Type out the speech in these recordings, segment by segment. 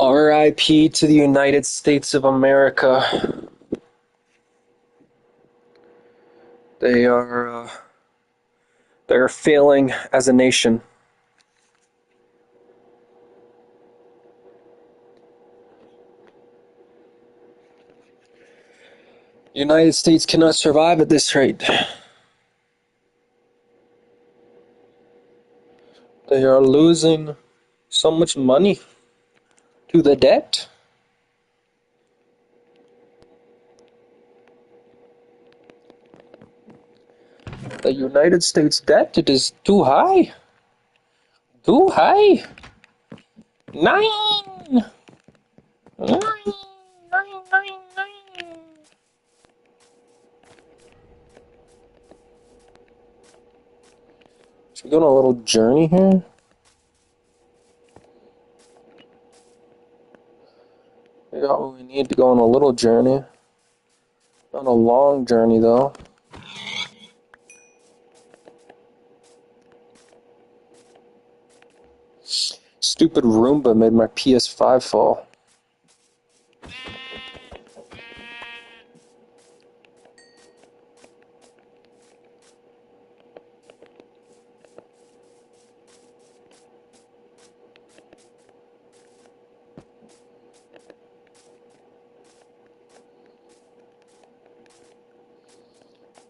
RIP to the United States of America. They are they're failing as a nation. The United States cannot survive at this rate. They are losing so much money to the debt. The United States debt, it is too high. Too high. Nine. Nine. Nine. Nine. Nine. Should we go on a little journey here? We got what we need to go on a little journey. Not a long journey, though. Stupid Roomba made my PS5 fall.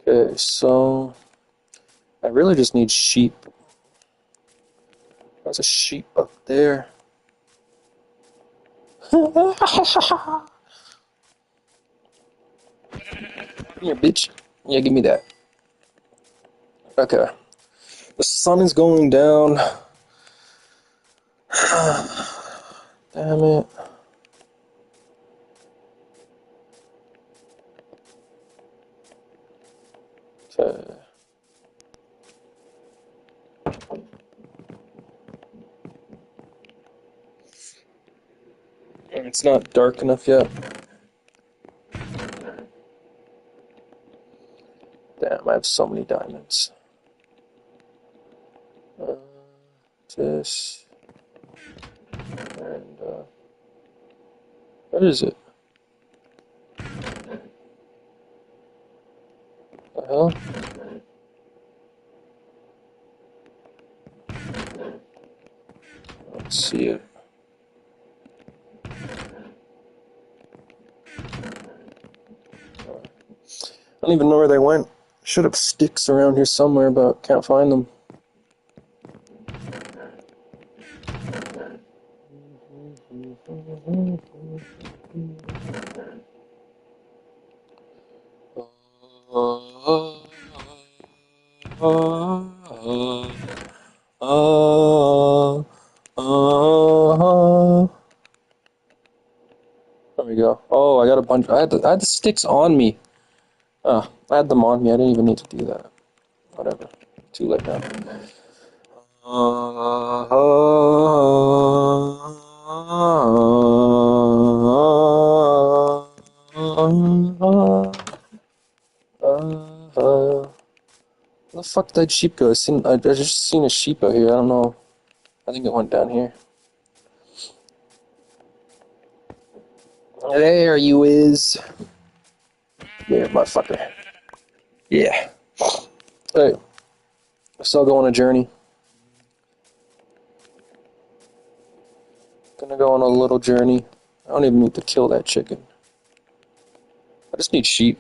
Okay, so I really just need sheep. There's a sheep up there. Come here, bitch. Yeah, give me that. Okay. The sun is going down. Damn it. Okay. It's not dark enough yet. Damn, I have so many diamonds. This. And, what is it? The hell? I don't see it. I don't even know where they went. Should have sticks around here somewhere, but can't find them. There we go. Oh, I got a bunch. I had the sticks on me. I had them on me. I didn't even need to do that. Whatever. Too late now. Where the fuck did that sheep go? I just seen a sheep out here. I don't know. I think it went down here. There you is. There, motherfucker. Yeah. Alright. So I'll go on a journey. Gonna go on a little journey. I don't even need to kill that chicken. I just need sheep.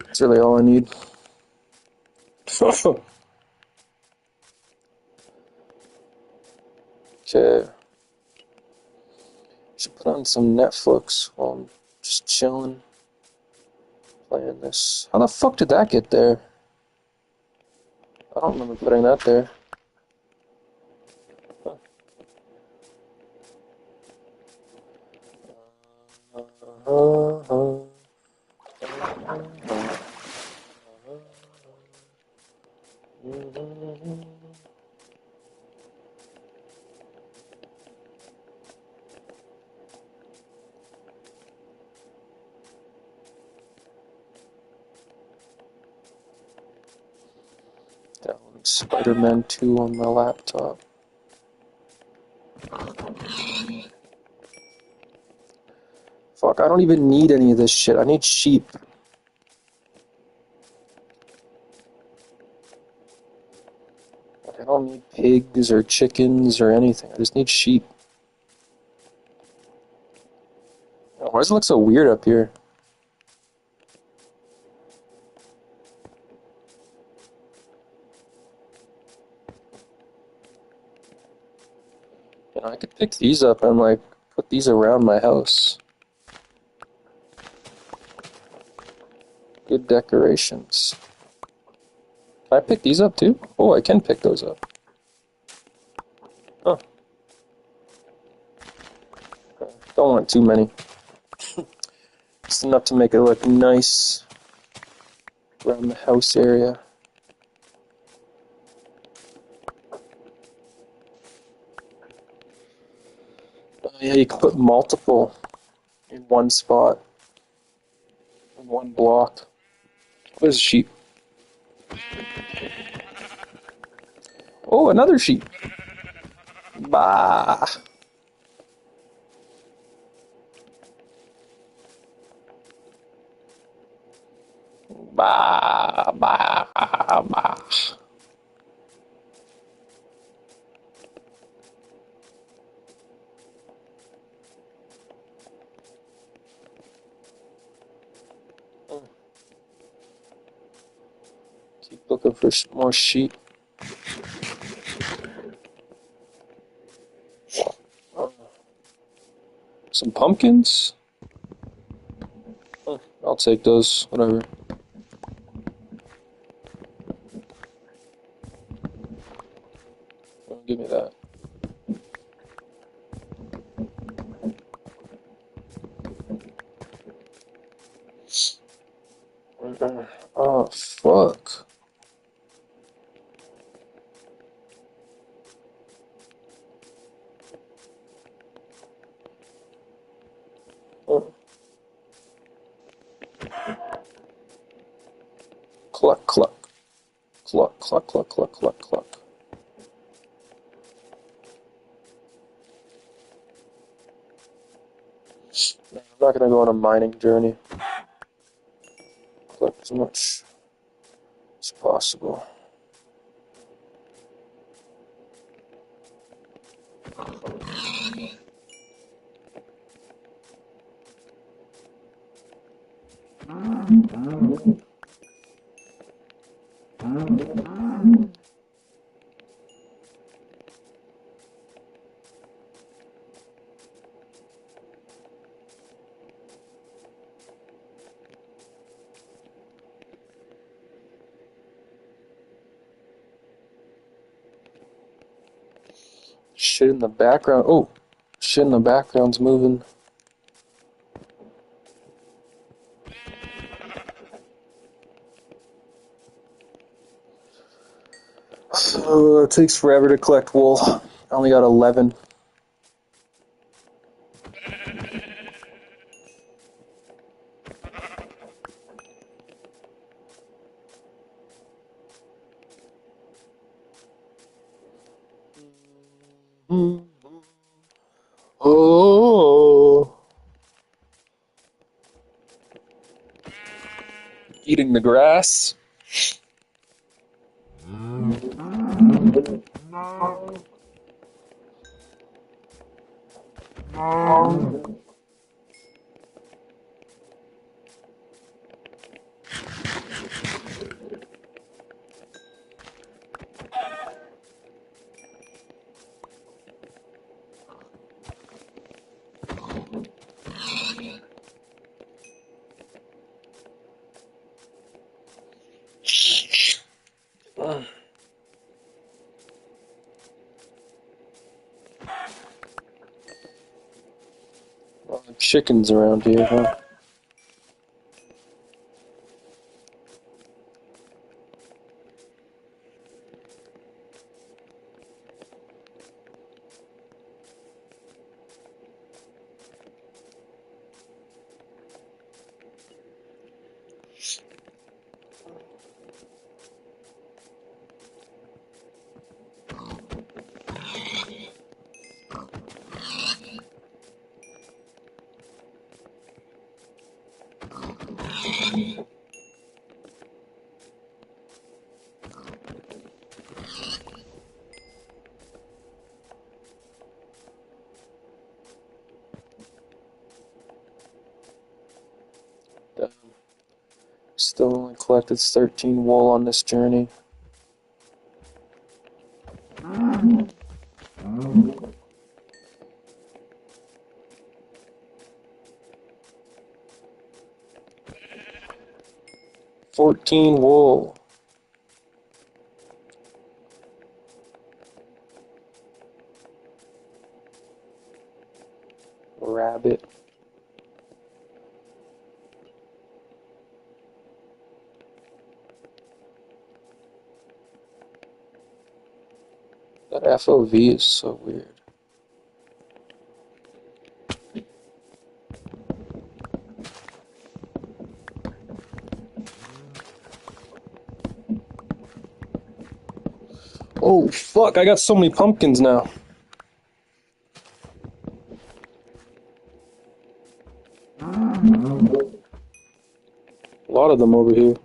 That's really all I need. Okay. Should put on some Netflix while I'm just chilling. Playing this. How the fuck did that get there? I don't remember putting that there. Downloading Spider-Man 2 on my laptop. Fuck, I don't even need any of this shit. I need sheep. I don't need pigs or chickens or anything. I just need sheep. Why does it look so weird up here? You know, I could pick these up and like put these around my house. Good decorations. Can I pick these up too? Oh, I can pick those up. Huh. Don't want too many. Just enough to make it look nice around the house area. Yeah, you can put multiple in one spot, in one block. Where's the sheep? Oh, another sheep. Bah. Bah, bah, bah. Keep looking for more sheep. Some pumpkins? Oh, I'll take those, whatever. Oh, give me that. Oh, fuck. Oh. Cluck, cluck. Cluck, cluck, cluck, cluck, cluck, cluck. I'm not gonna go on a mining journey. Collect as much as possible. Shit in the background. Oh, shit in the background's moving. It takes forever to collect wool. I only got 11. Oh, eating the grass. Chickens around here, huh? Damn. Still only collected 13 wool on this journey. $14 wool. Rabbit. That FOV is so weird. Oh fuck, I got so many pumpkins now. A lot of them over here.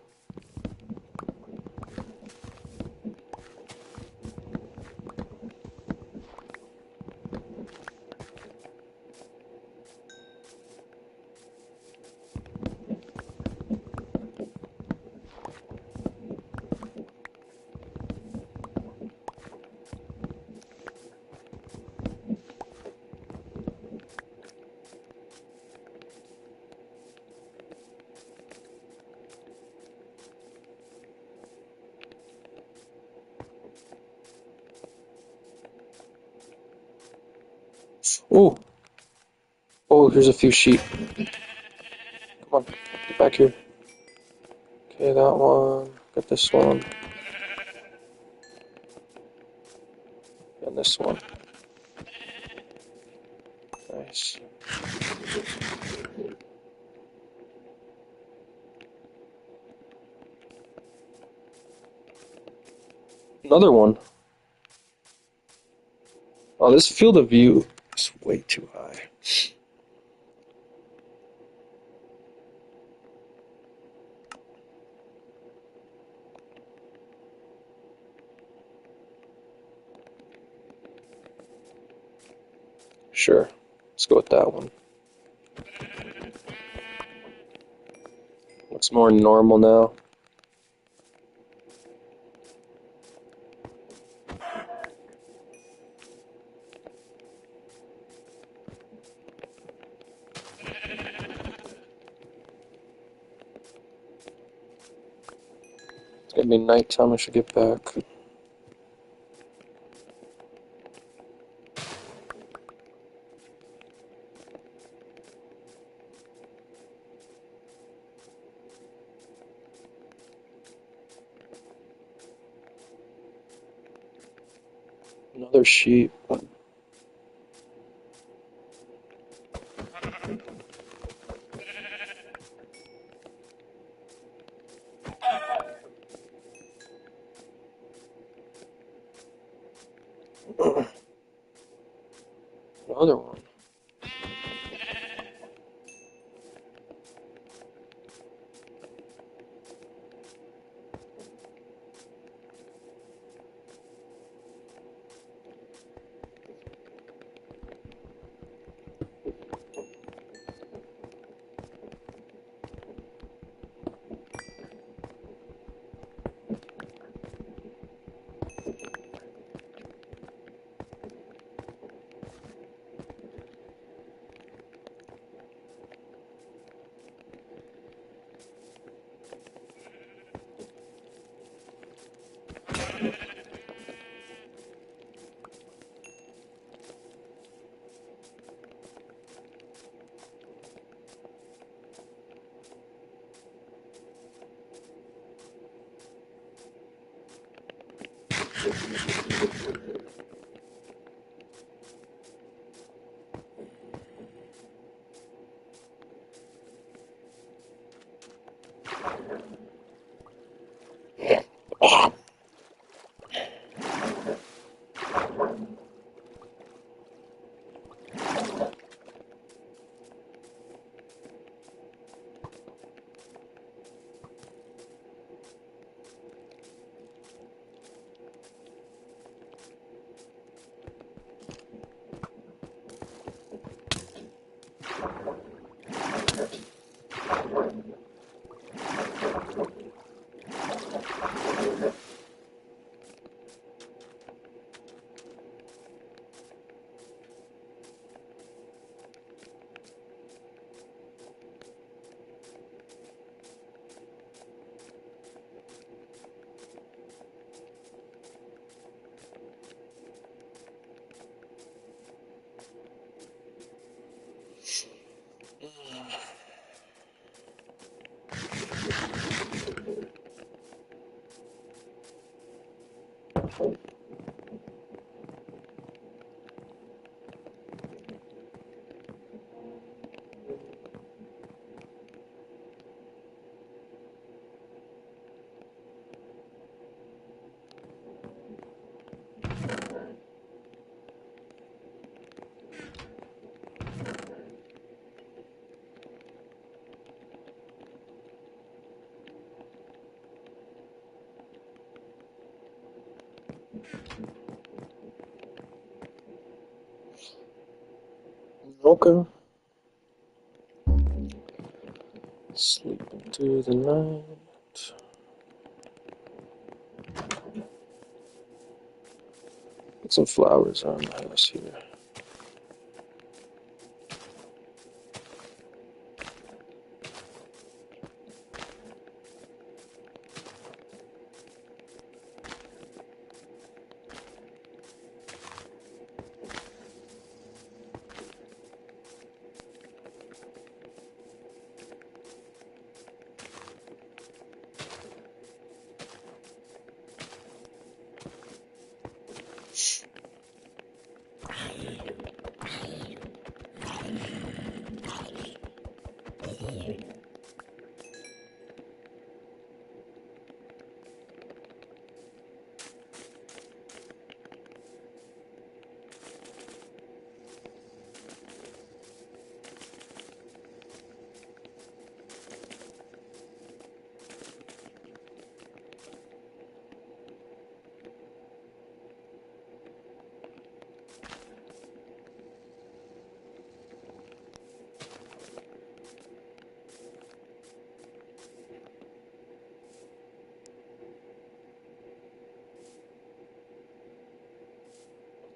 Oh, oh, here's a few sheep. Come on, get back here. Okay, that one. Get this one. And this one. Nice. Another one. Oh, this field of view is way too high. Sure, let's go with that one. Looks more normal now. It's gonna be nighttime, I should get back. Another sheep. Another one. Okay. Sleep into the night. Put some flowers around the house here.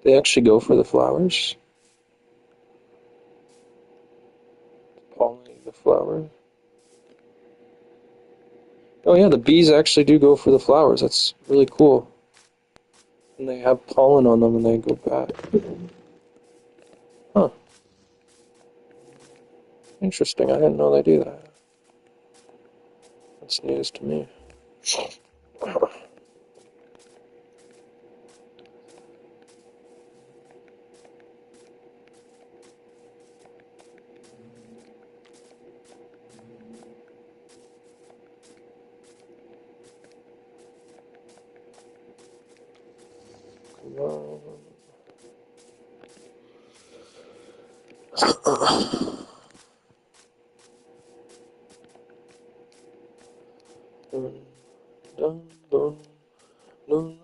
They actually go for the flowers. Pollinate the flower. Oh yeah, the bees actually do go for the flowers. That's really cool. And they have pollen on them and they go back. Huh. Interesting. I didn't know they do that. That's news to me. Come on. Dun, dun, dun, dun,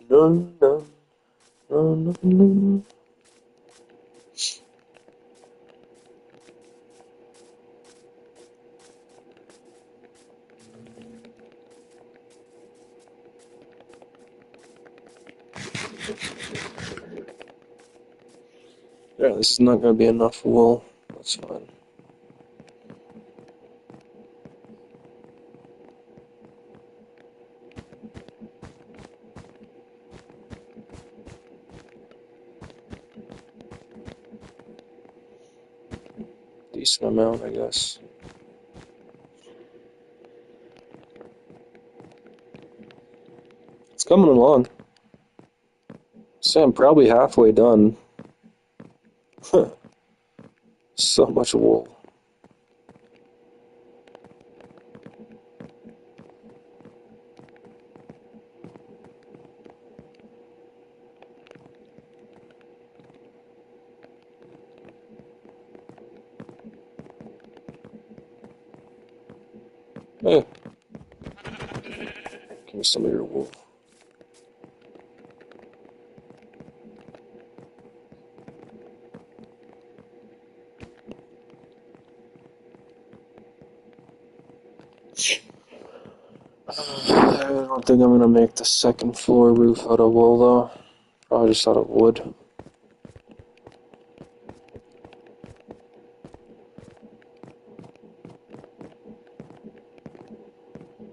dun, dun, dun, dun, dun. Yeah, this is not going to be enough wool. That's fine. Decent amount, I guess. It's coming along. So I'm probably halfway done. So much wool. Hey, give me some of your wool. I don't think I'm gonna make the second floor roof out of wool though. Probably just out of wood.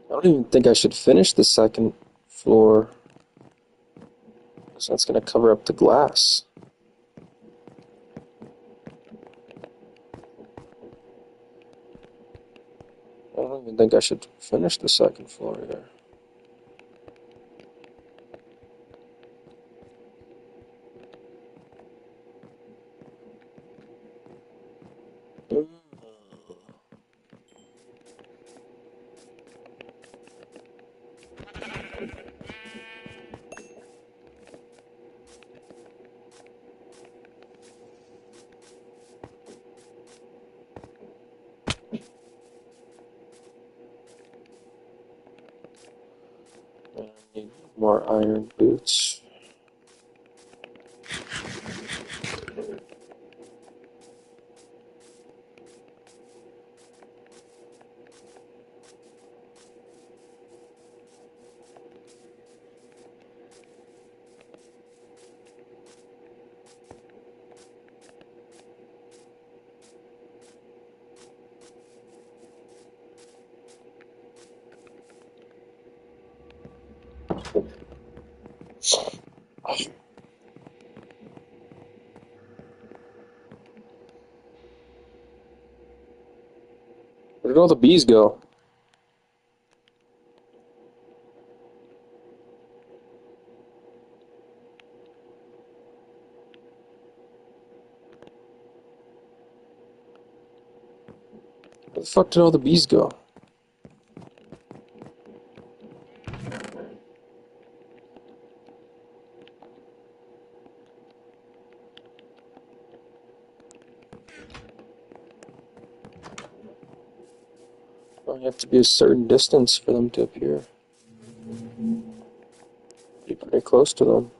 I don't even think I should finish the second floor, because that's gonna cover up the glass. I don't even think I should finish the second floor here. I need more iron boots. Where did all the bees go? Where the fuck did all the bees go? I have to be a certain distance for them to appear. Be pretty close to them.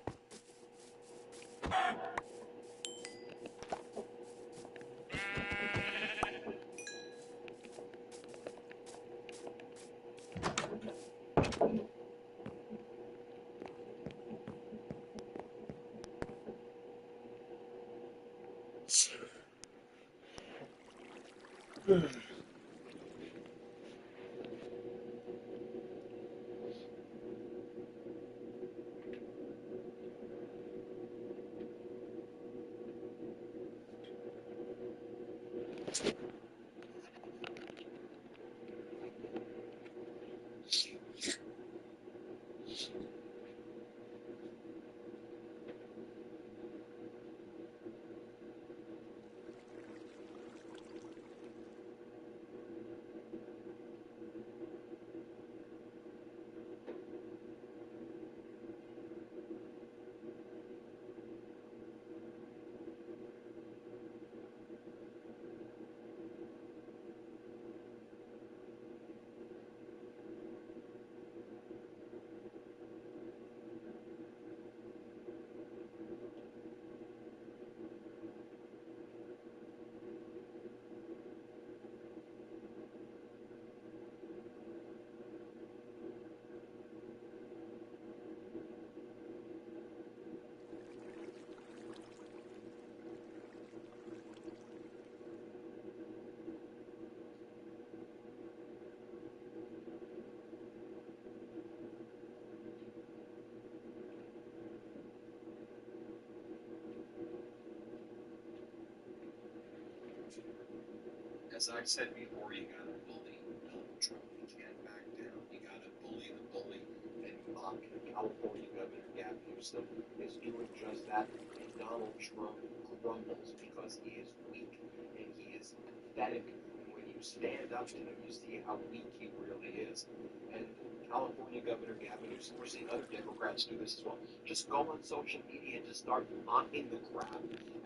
As I said before, you gotta bully Donald Trump. He can't back down. You gotta bully the bully and mock California Governor Gavin Newsom is doing just that. And Donald Trump crumbles because he is weak and he is pathetic. And when you stand up to him, you see how weak he really is. And California Governor Gavin Newsom, we're seeing other Democrats do this as well. Just go on social media and just start mocking the crap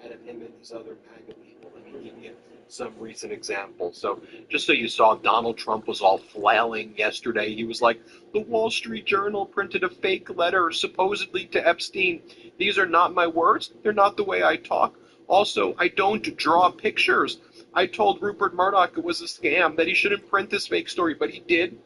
out of him and these other MAGA people. Let me give you some recent examples. So just so you saw, Donald Trump was all flailing yesterday. He was like, the Wall Street Journal printed a fake letter supposedly to Epstein. These are not my words. They're not the way I talk. Also, I don't draw pictures. I told Rupert Murdoch it was a scam, that he shouldn't print this fake story, but he did.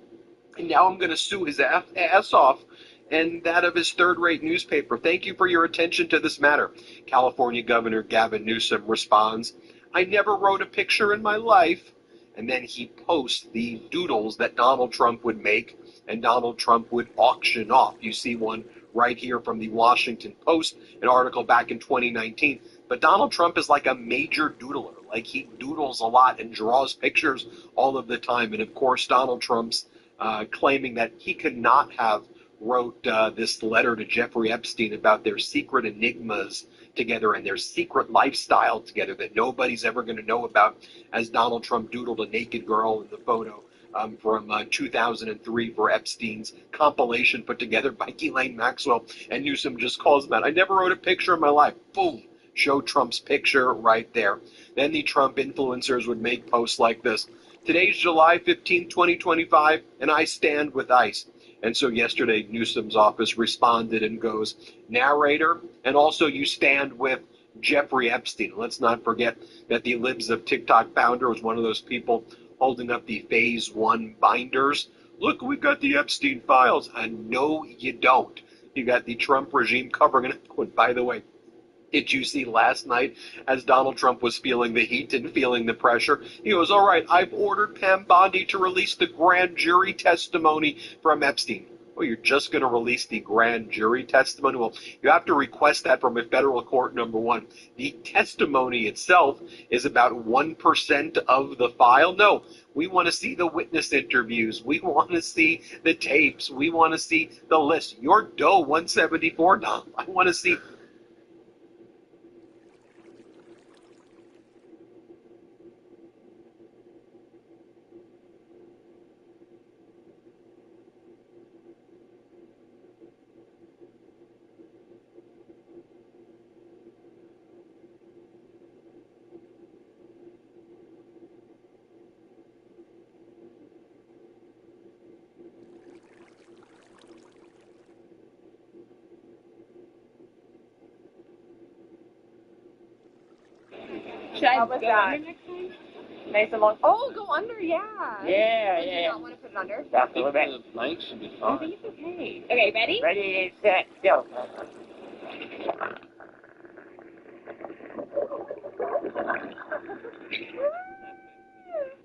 And now I'm going to sue his ass off and that of his third-rate newspaper. Thank you for your attention to this matter. California Governor Gavin Newsom responds, I never wrote a picture in my life. And then he posts the doodles that Donald Trump would make and Donald Trump would auction off. You see one right here from the Washington Post, an article back in 2019. But Donald Trump is like a major doodler. Like, he doodles a lot and draws pictures all of the time. And of course, Donald Trump's claiming that he could not have wrote this letter to Jeffrey Epstein about their secret enigmas together and their secret lifestyle together that nobody's ever going to know about, as Donald Trump doodled a naked girl in the photo from 2003 for Epstein's compilation put together by Ghislaine Maxwell, and Newsom just calls them out. I never wrote a picture in my life. Boom. Show Trump's picture right there. Then the Trump influencers would make posts like this. Today's July 15, 2025, and I stand with ICE. And so yesterday, Newsom's office responded and goes, narrator, and also you stand with Jeffrey Epstein. Let's not forget that the Libs of TikTok founder was one of those people holding up the Phase 1 binders. Look, we've got the Epstein files. And no, you don't. You got the Trump regime covering it. And by the way, did you see last night as Donald Trump was feeling the heat and feeling the pressure? He goes, all right, I've ordered Pam Bondi to release the grand jury testimony from Epstein. Well, you're just going to release the grand jury testimony? Well, you have to request that from a federal court, number one. The testimony itself is about 1% of the file. No, we want to see the witness interviews. We want to see the tapes. We want to see the list. Your Doe 174, no, I want to see. Should I go under next time? Nice and long. Oh, go under, yeah. Yeah, Do you yeah. not want to put it under? That's a little bit. The mic should be I think it's okay. Okay, ready? Ready, set, go.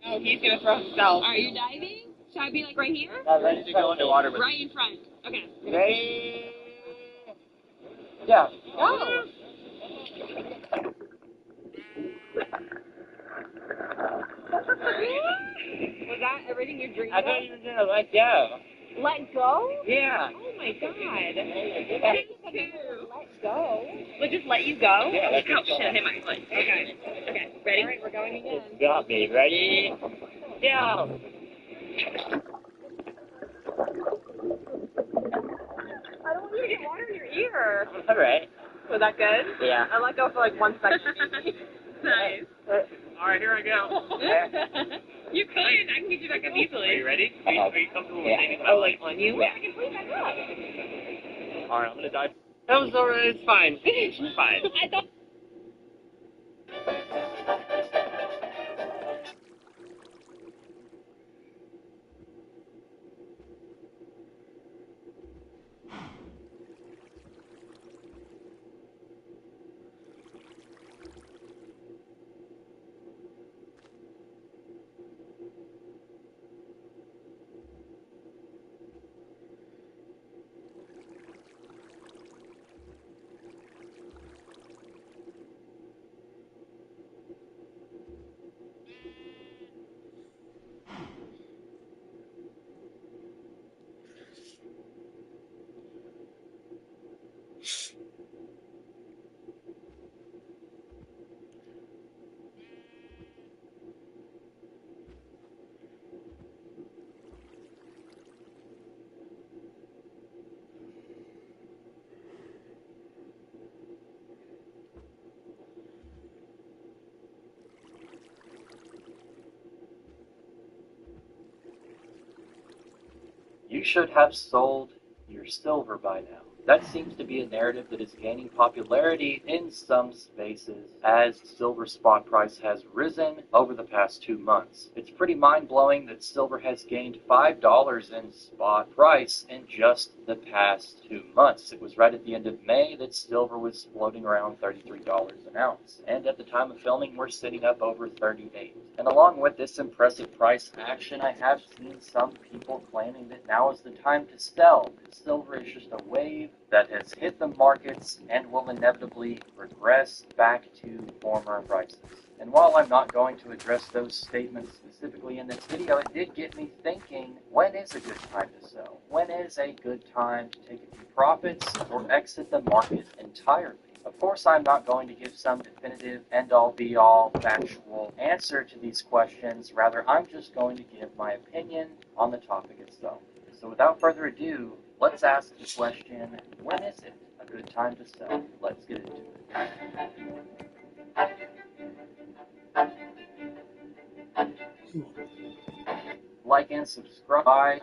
Oh, he's gonna throw himself. Are you diving? Should I be like right here? Ready to go underwater. Right in front. Okay. Ready, go. Oh. Was that everything you dreamed I of? thought you were gonna let go. Let go? Yeah. Oh my god. Let go. We'll just let you go? Yeah, let you Oh go. shit, I hit my foot. Okay. Okay. Ready? Alright, we're going again. Got me. Ready, go. I don't want you to get water in your ear. All right. Was that good? Yeah. I let go for like 1 second. Nice. All right, here I go. You could. I can get you back up easily. Are you ready? Are you comfortable with taking my like on you? Yeah. I can put you back up. All right, I'm gonna dive. That was alright. It's fine. It's fine. I thought. You should have sold your silver by now. That seems to be a narrative that is gaining popularity in some spaces as silver spot price has risen over the past 2 months. It's pretty mind-blowing that silver has gained $5 in spot price in just the past 2 months. It was right at the end of May that silver was floating around $33 an ounce. And at the time of filming, we're sitting up over 38. And along with this impressive price action, I have seen some people claiming that now is the time to sell. Silver is just a wave that has hit the markets and will inevitably regress back to former prices. And while I'm not going to address those statements specifically in this video, it did get me thinking, when is a good time to sell? When is a good time to take a few profits or exit the market entirely? Of Of course, I'm not going to give some definitive end-all be-all factual answer to these questions. Rather, I'm just going to give my opinion on the topic itself. So without further ado, let's ask the question, when is it a good time to sell? Let's get into it. Like and subscribe.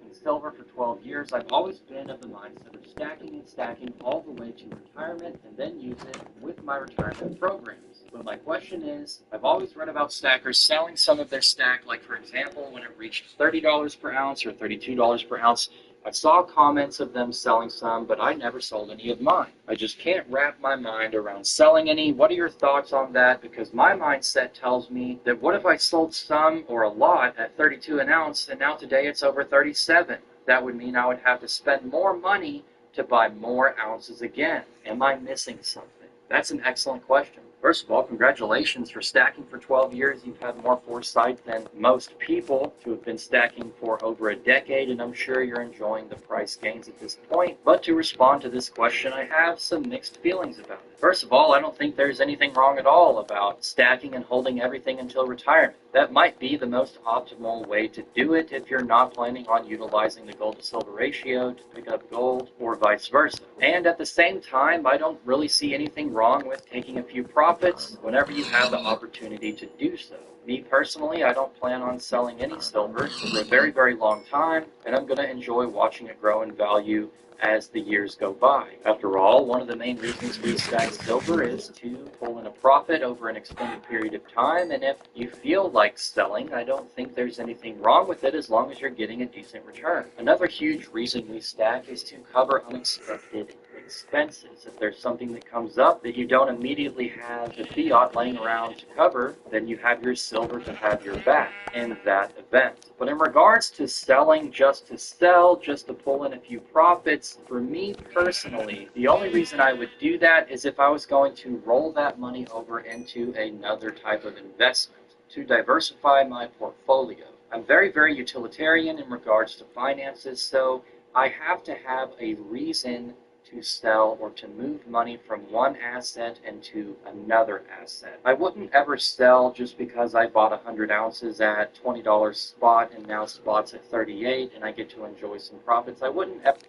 In silver for 12 years, I've always been of the mindset of stacking and stacking all the way to retirement and then use it with my retirement programs. But my question is, I've always read about stackers selling some of their stack, like for example, when it reached $30 per ounce or $32 per ounce, I saw comments of them selling some, but I never sold any of mine. I just can't wrap my mind around selling any. What are your thoughts on that? Because my mindset tells me that what if I sold some or a lot at 32 an ounce and now today it's over 37? That would mean I would have to spend more money to buy more ounces again. Am I missing something? That's an excellent question. First of all, congratulations for stacking for 12 years. You've had more foresight than most people who have been stacking for over a decade, and I'm sure you're enjoying the price gains at this point. But to respond to this question, I have some mixed feelings about it. First of all, I don't think there's anything wrong at all about stacking and holding everything until retirement. That might be the most optimal way to do it if you're not planning on utilizing the gold to silver ratio to pick up gold or vice versa. And at the same time, I don't really see anything wrong with taking a few profits whenever you have the opportunity to do so. Me personally, I don't plan on selling any silver for a very, very long time, and I'm going to enjoy watching it grow in value as the years go by. After all, one of the main reasons we stack silver is to pull in a profit over an extended period of time, and if you feel like selling, I don't think there's anything wrong with it as long as you're getting a decent return. Another huge reason we stack is to cover unexpected expenses. If there's something that comes up that you don't immediately have the fiat laying around to cover, then you have your silver to have your back in that event. But in regards to selling just to sell, just to pull in a few profits, for me personally, the only reason I would do that is if I was going to roll that money over into another type of investment to diversify my portfolio. I'm very, very utilitarian in regards to finances, so I have to have a reason to sell or to move money from one asset into another asset. I wouldn't ever sell just because I bought 100 ounces at $20 spot and now spot's at 38 and I get to enjoy some profits. I wouldn't ever.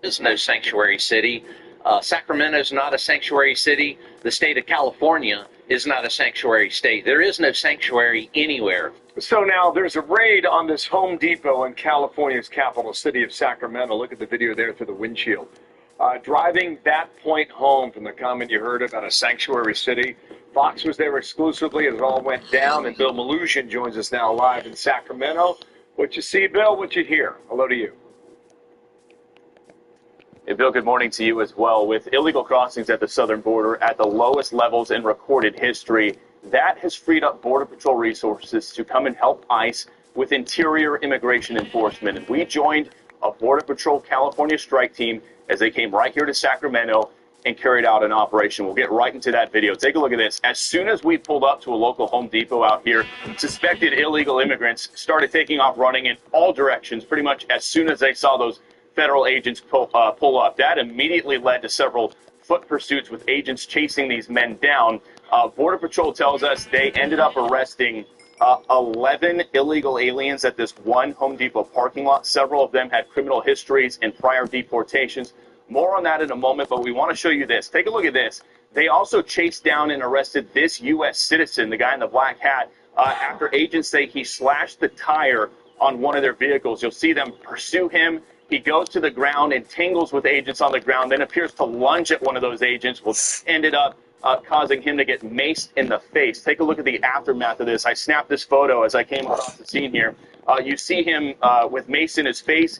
There's no sanctuary city. Sacramento is not a sanctuary city. The state of California is not a sanctuary state. There is no sanctuary anywhere. So now there's a raid on this Home Depot in California's capital city of Sacramento. Look at the video there through the windshield. Driving that point home from the comment you heard about a sanctuary city. Fox was there exclusively as it all went down, and Bill Maluzhin joins us now live in Sacramento. What you see, Bill, what you hear? Hello to you. Hey, Bill, good morning to you as well. With illegal crossings at the southern border at the lowest levels in recorded history, that has freed up Border Patrol resources to come and help ICE with interior immigration enforcement. And we joined a Border Patrol California strike team as they came right here to Sacramento and carried out an operation. We'll get right into that video. Take a look at this. As soon as we pulled up to a local Home Depot out here, suspected illegal immigrants started taking off running in all directions pretty much as soon as they saw those federal agents pull up. That immediately led to several foot pursuits with agents chasing these men down. Border Patrol tells us they ended up arresting 11 illegal aliens at this one Home Depot parking lot. Several of them had criminal histories and prior deportations. More on that in a moment, but we want to show you this. Take a look at this. They also chased down and arrested this U.S. citizen, the guy in the black hat, after agents say he slashed the tire on one of their vehicles. You'll see them pursue him. He goes to the ground, entangles with agents on the ground, then appears to lunge at one of those agents, which ended up causing him to get maced in the face. Take a look at the aftermath of this. I snapped this photo as I came across the scene here. You see him with mace in his face.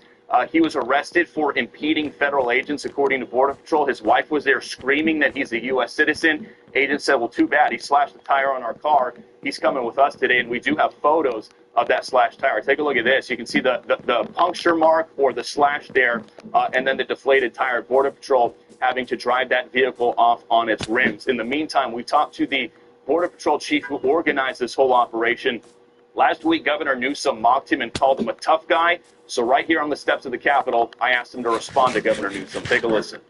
He was arrested for impeding federal agents, according to Border Patrol. His wife was there screaming that he's a U.S. citizen. Agents said, well, too bad. He slashed the tire on our car. He's coming with us today, and we do have photos of that slashed tire. Take a look at this. You can see the puncture mark or the slash there, and then the deflated tire. Border Patrol having to drive that vehicle off on its rims. In the meantime, we talked to the Border Patrol chief who organized this whole operation. Last week, Governor Newsom mocked him and called him a tough guy. So right here on the steps of the Capitol, I asked him to respond to Governor Newsom. Take a listen.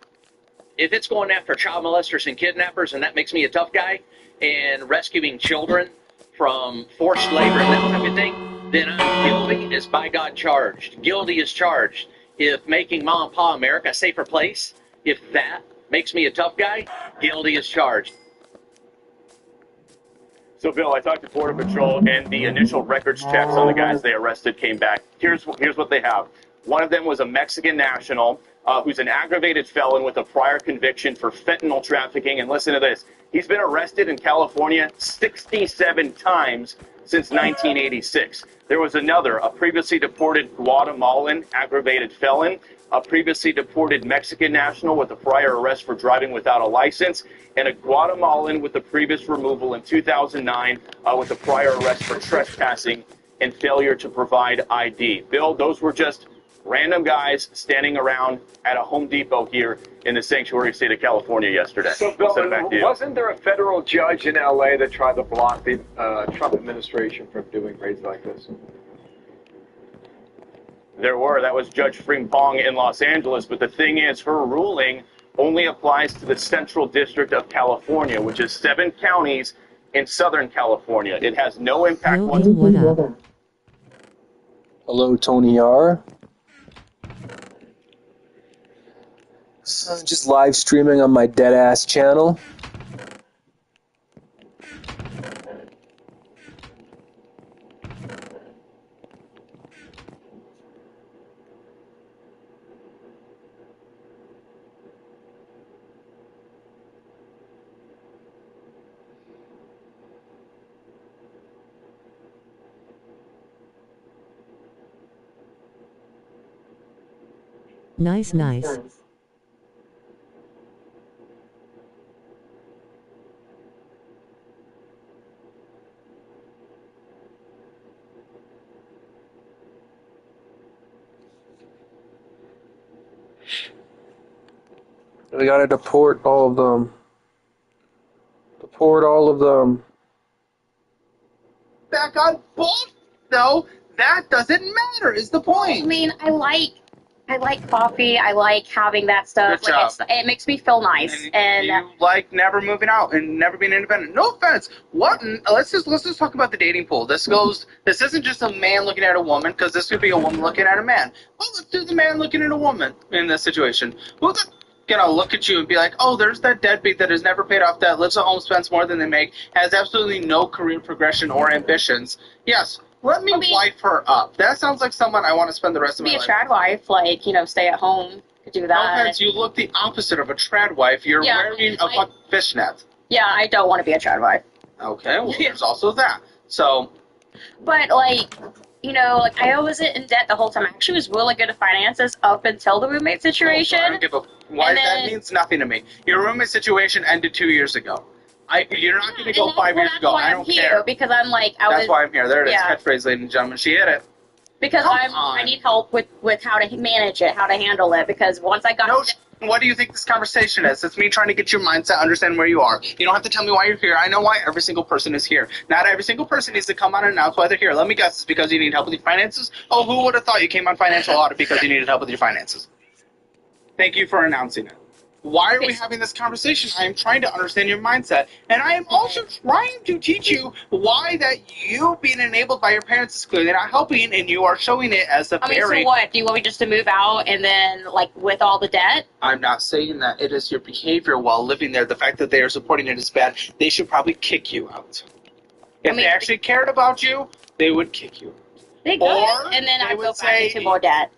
If it's going after child molesters and kidnappers and that makes me a tough guy, and rescuing children from forced labor and that type of thing, then I'm guilty as by God charged. Guilty as charged. If making Mom and Pa America a safer place, if that makes me a tough guy, guilty as charged. So, Bill, I talked to Border Patrol, and the initial records checks on the guys they arrested came back. Here's what they have. One of them was a Mexican national who's an aggravated felon with a prior conviction for fentanyl trafficking. And listen to this. He's been arrested in California 67 times since 1986. There was another, a previously deported Guatemalan aggravated felon, a previously deported Mexican national with a prior arrest for driving without a license, and a Guatemalan with a previous removal in 2009 with a prior arrest for trespassing and failure to provide ID. Bill, those were just random guys standing around at a Home Depot here in the sanctuary state of California yesterday. So, Bill, Send it back to you. wasn't there a federal judge in L.A. that tried to block the Trump administration from doing raids like this? There were. That was Judge Frimpong in Los Angeles. But the thing is, her ruling only applies to the Central District of California, which is 7 counties in Southern California. It has no impact whatsoever. Hello, Tony R. Just live streaming on my dead-ass channel. Nice, nice. We gotta deport all of them. Deport all of them. Back on both? No, that doesn't matter, is the point. I mean, I like coffee. I like having that stuff. Good job. It makes me feel nice. And you like never moving out and never being independent. No offense. What? Let's just talk about the dating pool. This isn't just a man looking at a woman, because this could be a woman looking at a man. Well, let's do the man looking at a woman in this situation. Who the gonna look at you and be like, oh, there's that deadbeat that has never paid off debt, lives at home, spends more than they make, has absolutely no career progression or ambitions. Yes, let me wife her up. That sounds like someone I want to spend the rest of my be a life. trad wife, like, stay at home, do No that. offense, you look the opposite of a trad wife. You're wearing a fucking fishnet. Yeah, I don't want to be a trad wife. Okay, well, there's also that. So, But I wasn't in debt the whole time. I actually was really good at finances up until the roommate situation. I don't give a why. That means nothing to me. Your roommate situation ended 2 years ago. You're not going to go 5 years ago. I don't care. Because I'm like, That's why I'm here. There it is. Yeah. Catchphrase, ladies and gentlemen. She hit it. Because I need help with how to manage it, how to handle it. Because once I got What do you think this conversation is? It's me trying to get your mindset, understand where you are. You don't have to tell me why you're here. I know why every single person is here. Not every single person needs to come on and announce why they're here. Let me guess, it's because you need help with your finances? Oh, who would have thought you came on financial audit because you needed help with your finances? Thank you for announcing it. Why are we having this conversation? I am trying to understand your mindset. And I am also trying to teach you why that you being enabled by your parents is clearly not helping, and you are showing it as a very... so what? Do you want me just to move out and then, with all the debt? I'm not saying that. It is your behavior while living there. The fact that they are supporting it is bad. They should probably kick you out. If they actually cared about you, they would kick you. They could, and then I'd go back into more debt.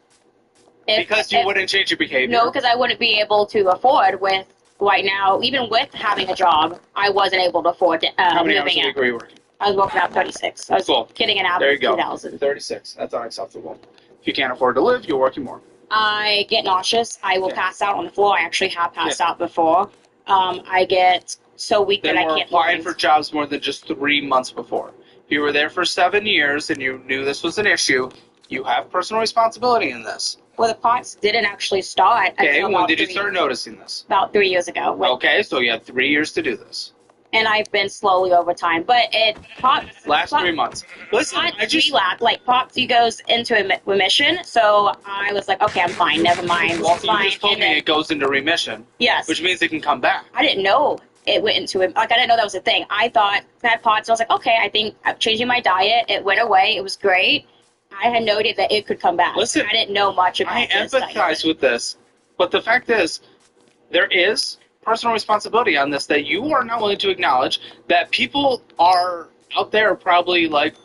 Because you wouldn't change your behavior. No, because I wouldn't be able to afford with right now, even with having a job, I wasn't able to afford How many hours moving a out. week were you working? I was working out 36. I was getting an There average you go. of 2,000. 36. That's unacceptable. If you can't afford to live, you're working more. I get nauseous. I will pass out on the floor. I actually have passed out before. I get so weak They that I were can't applying move. for jobs more than just 3 months before. If you were there for 7 years and you knew this was an issue, you have personal responsibility in this. Well, the pots didn't actually start Okay, until when about did you 3 start noticing this? About 3 years ago. Okay, so you had 3 years to do this. and I've been slowly over time. But it pops. Last 3 months. Listen, I just relapse. Like Popsy goes into remission, so I was like, okay, I'm fine. Never mind. well, It's you fine. just told And me then- it goes into remission, yes. which means it can come back. I didn't know it went into it. Like, I didn't know that was a thing. I thought I had POTS. So I was like, okay, I think I'm changing my diet. It went away. It was great. I had noted that it could come back. Listen, I didn't know much about I this empathize diet. with this, but the fact is, there is personal responsibility on this that you are not willing to acknowledge. That people are out there probably like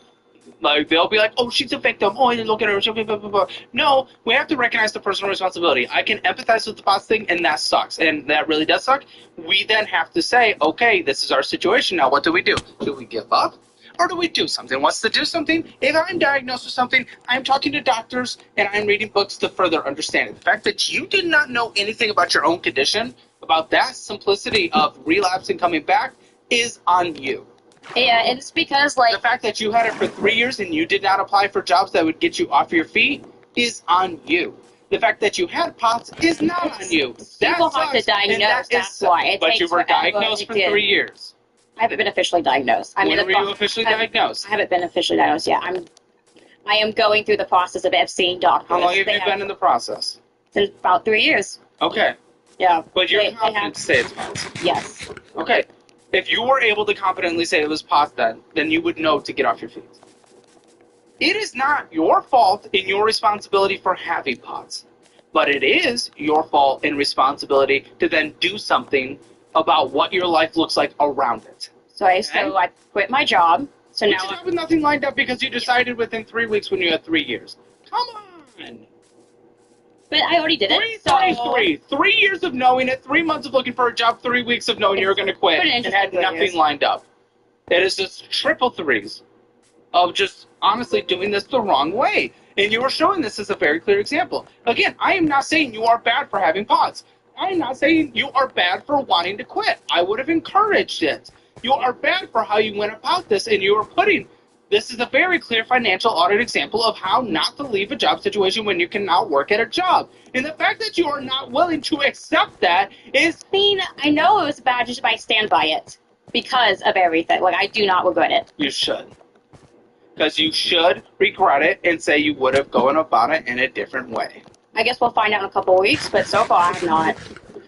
they'll be like, oh, she's a victim. Oh, look at her. Blah, blah, blah, blah. No, we have to recognize the personal responsibility. I can empathize with the POTS thing, and that sucks, and that really does suck. We then have to say, okay, this is our situation now. What do we do? Do we give up? Or do we do something? What's to do something? If I'm diagnosed with something, I'm talking to doctors and I'm reading books to further understand it. The fact that you did not know anything about your own condition, about that simplicity of relapsing coming back, is on you. Yeah, it's because, like... The fact that you had it for 3 years and you did not apply for jobs that would get you off your feet is on you. The fact that you had POTS is not on you. People have to diagnose, that's why. It But takes you were forever diagnosed to for get- 3 years. I haven't been officially diagnosed. When were you officially diagnosed? I haven't been officially diagnosed yet. I am going through the process of seeing doctors. How long have you been in the process? Since about 3 years. Okay. Yeah. But you're They confident to say it's POTS? Yes. Okay. If you were able to confidently say it was POTS then you would know to get off your feet. It is not your fault and your responsibility for having POTS, but it is your fault and responsibility to then do something about what your life looks like around it. So I quit my job. So Quit now your job with nothing lined up because you decided within 3 weeks when you had 3 years. Come on. But I already did it. 3 years of knowing it, 3 months of looking for a job, 3 weeks of knowing you were going to quit, Pretty and interesting had nothing years. lined up. It is just triple threes of just honestly doing this the wrong way. And you were showing this as a very clear example. Again, I am not saying you are bad for having POTS. I am not saying you are bad for wanting to quit. I would have encouraged it. You are bad for how you went about this, and you are putting... This is a very clear financial audit example of how not to leave a job situation when you can now work at a job. And the fact that you are not willing to accept that is... I mean, I know it was bad, just I stand by it because of everything. Like, I do not regret it. You should. Because you should regret it and say you would have gone about it in a different way. I guess we'll find out in a couple of weeks, but so far I have not.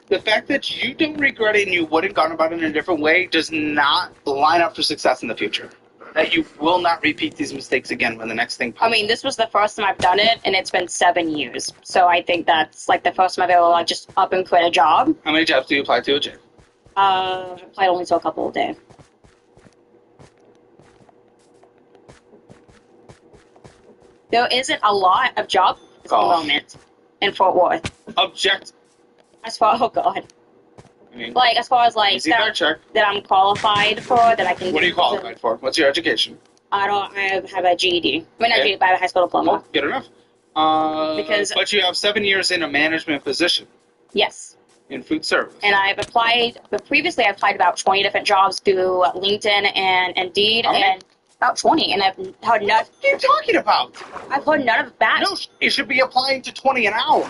The fact that you don't regret it and you wouldn't gone about it in a different way does not line up for success in the future. That you will not repeat these mistakes again when the next thing pops. I mean, this was the first time I've done it, and it's been 7 years. So I think that's like the first time I've ever like just up and quit a job. How many jobs do you apply to a day? I applied only to a couple a day. There isn't a lot of jobs at the moment in Fort Worth. Object. As far, oh god. I mean, Like, as far as like easy there, check. that I'm qualified for, that I can What are do. you qualified for? What's your education? I have a GED. I mean, not Okay. GED, but I have a high school diploma. Well, good enough. Because- but you have 7 years in a management position Yes. in food service. And I've applied, but previously I applied about 20 different jobs through LinkedIn and Indeed, How many? and about 20, and I've heard none. What are you talking about? I've heard none of that. No, you should be applying to 20 an hour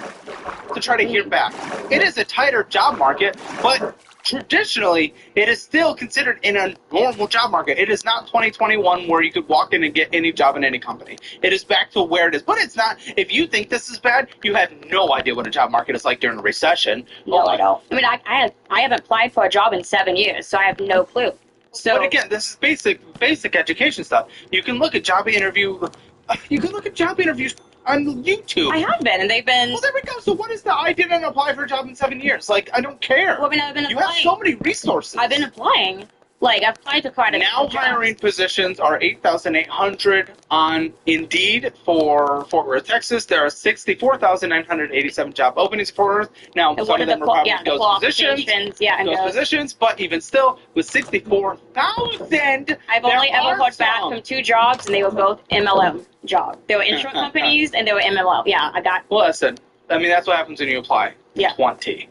to try to hear back. It is a tighter job market, but traditionally, it is still considered in a normal job market. It is not 2021 where you could walk in and get any job in any company. It is back to where it is. But it's not. If you think this is bad, you have no idea what a job market is like during a recession. No, I don't. I mean, I haven't applied for a job in 7 years, so I have no clue. So, But again, this is basic education stuff. You can look at job interviews on YouTube. I have been, and they've been. Well, there we go. So what is the I didn't apply for a job in 7 years? Like, I don't care. Well, I mean, I've been You have applying. so many resources. I've been applying. Like, I've applied to quite a Now few jobs. hiring positions are 8,800 on Indeed for Fort Worth, Texas. There are 64,987 job openings for Fort Worth. Now, And some what of are them the are probably the those positions. qualifications? Yeah, and Those those. positions, but even still, with 64,000, I've only there ever are heard back some. from 2 jobs, and they were both MLM jobs. They were insurance companies, and they were MLM. Yeah, I got. Well, listen, I mean, that's what happens when you apply. Yeah. 20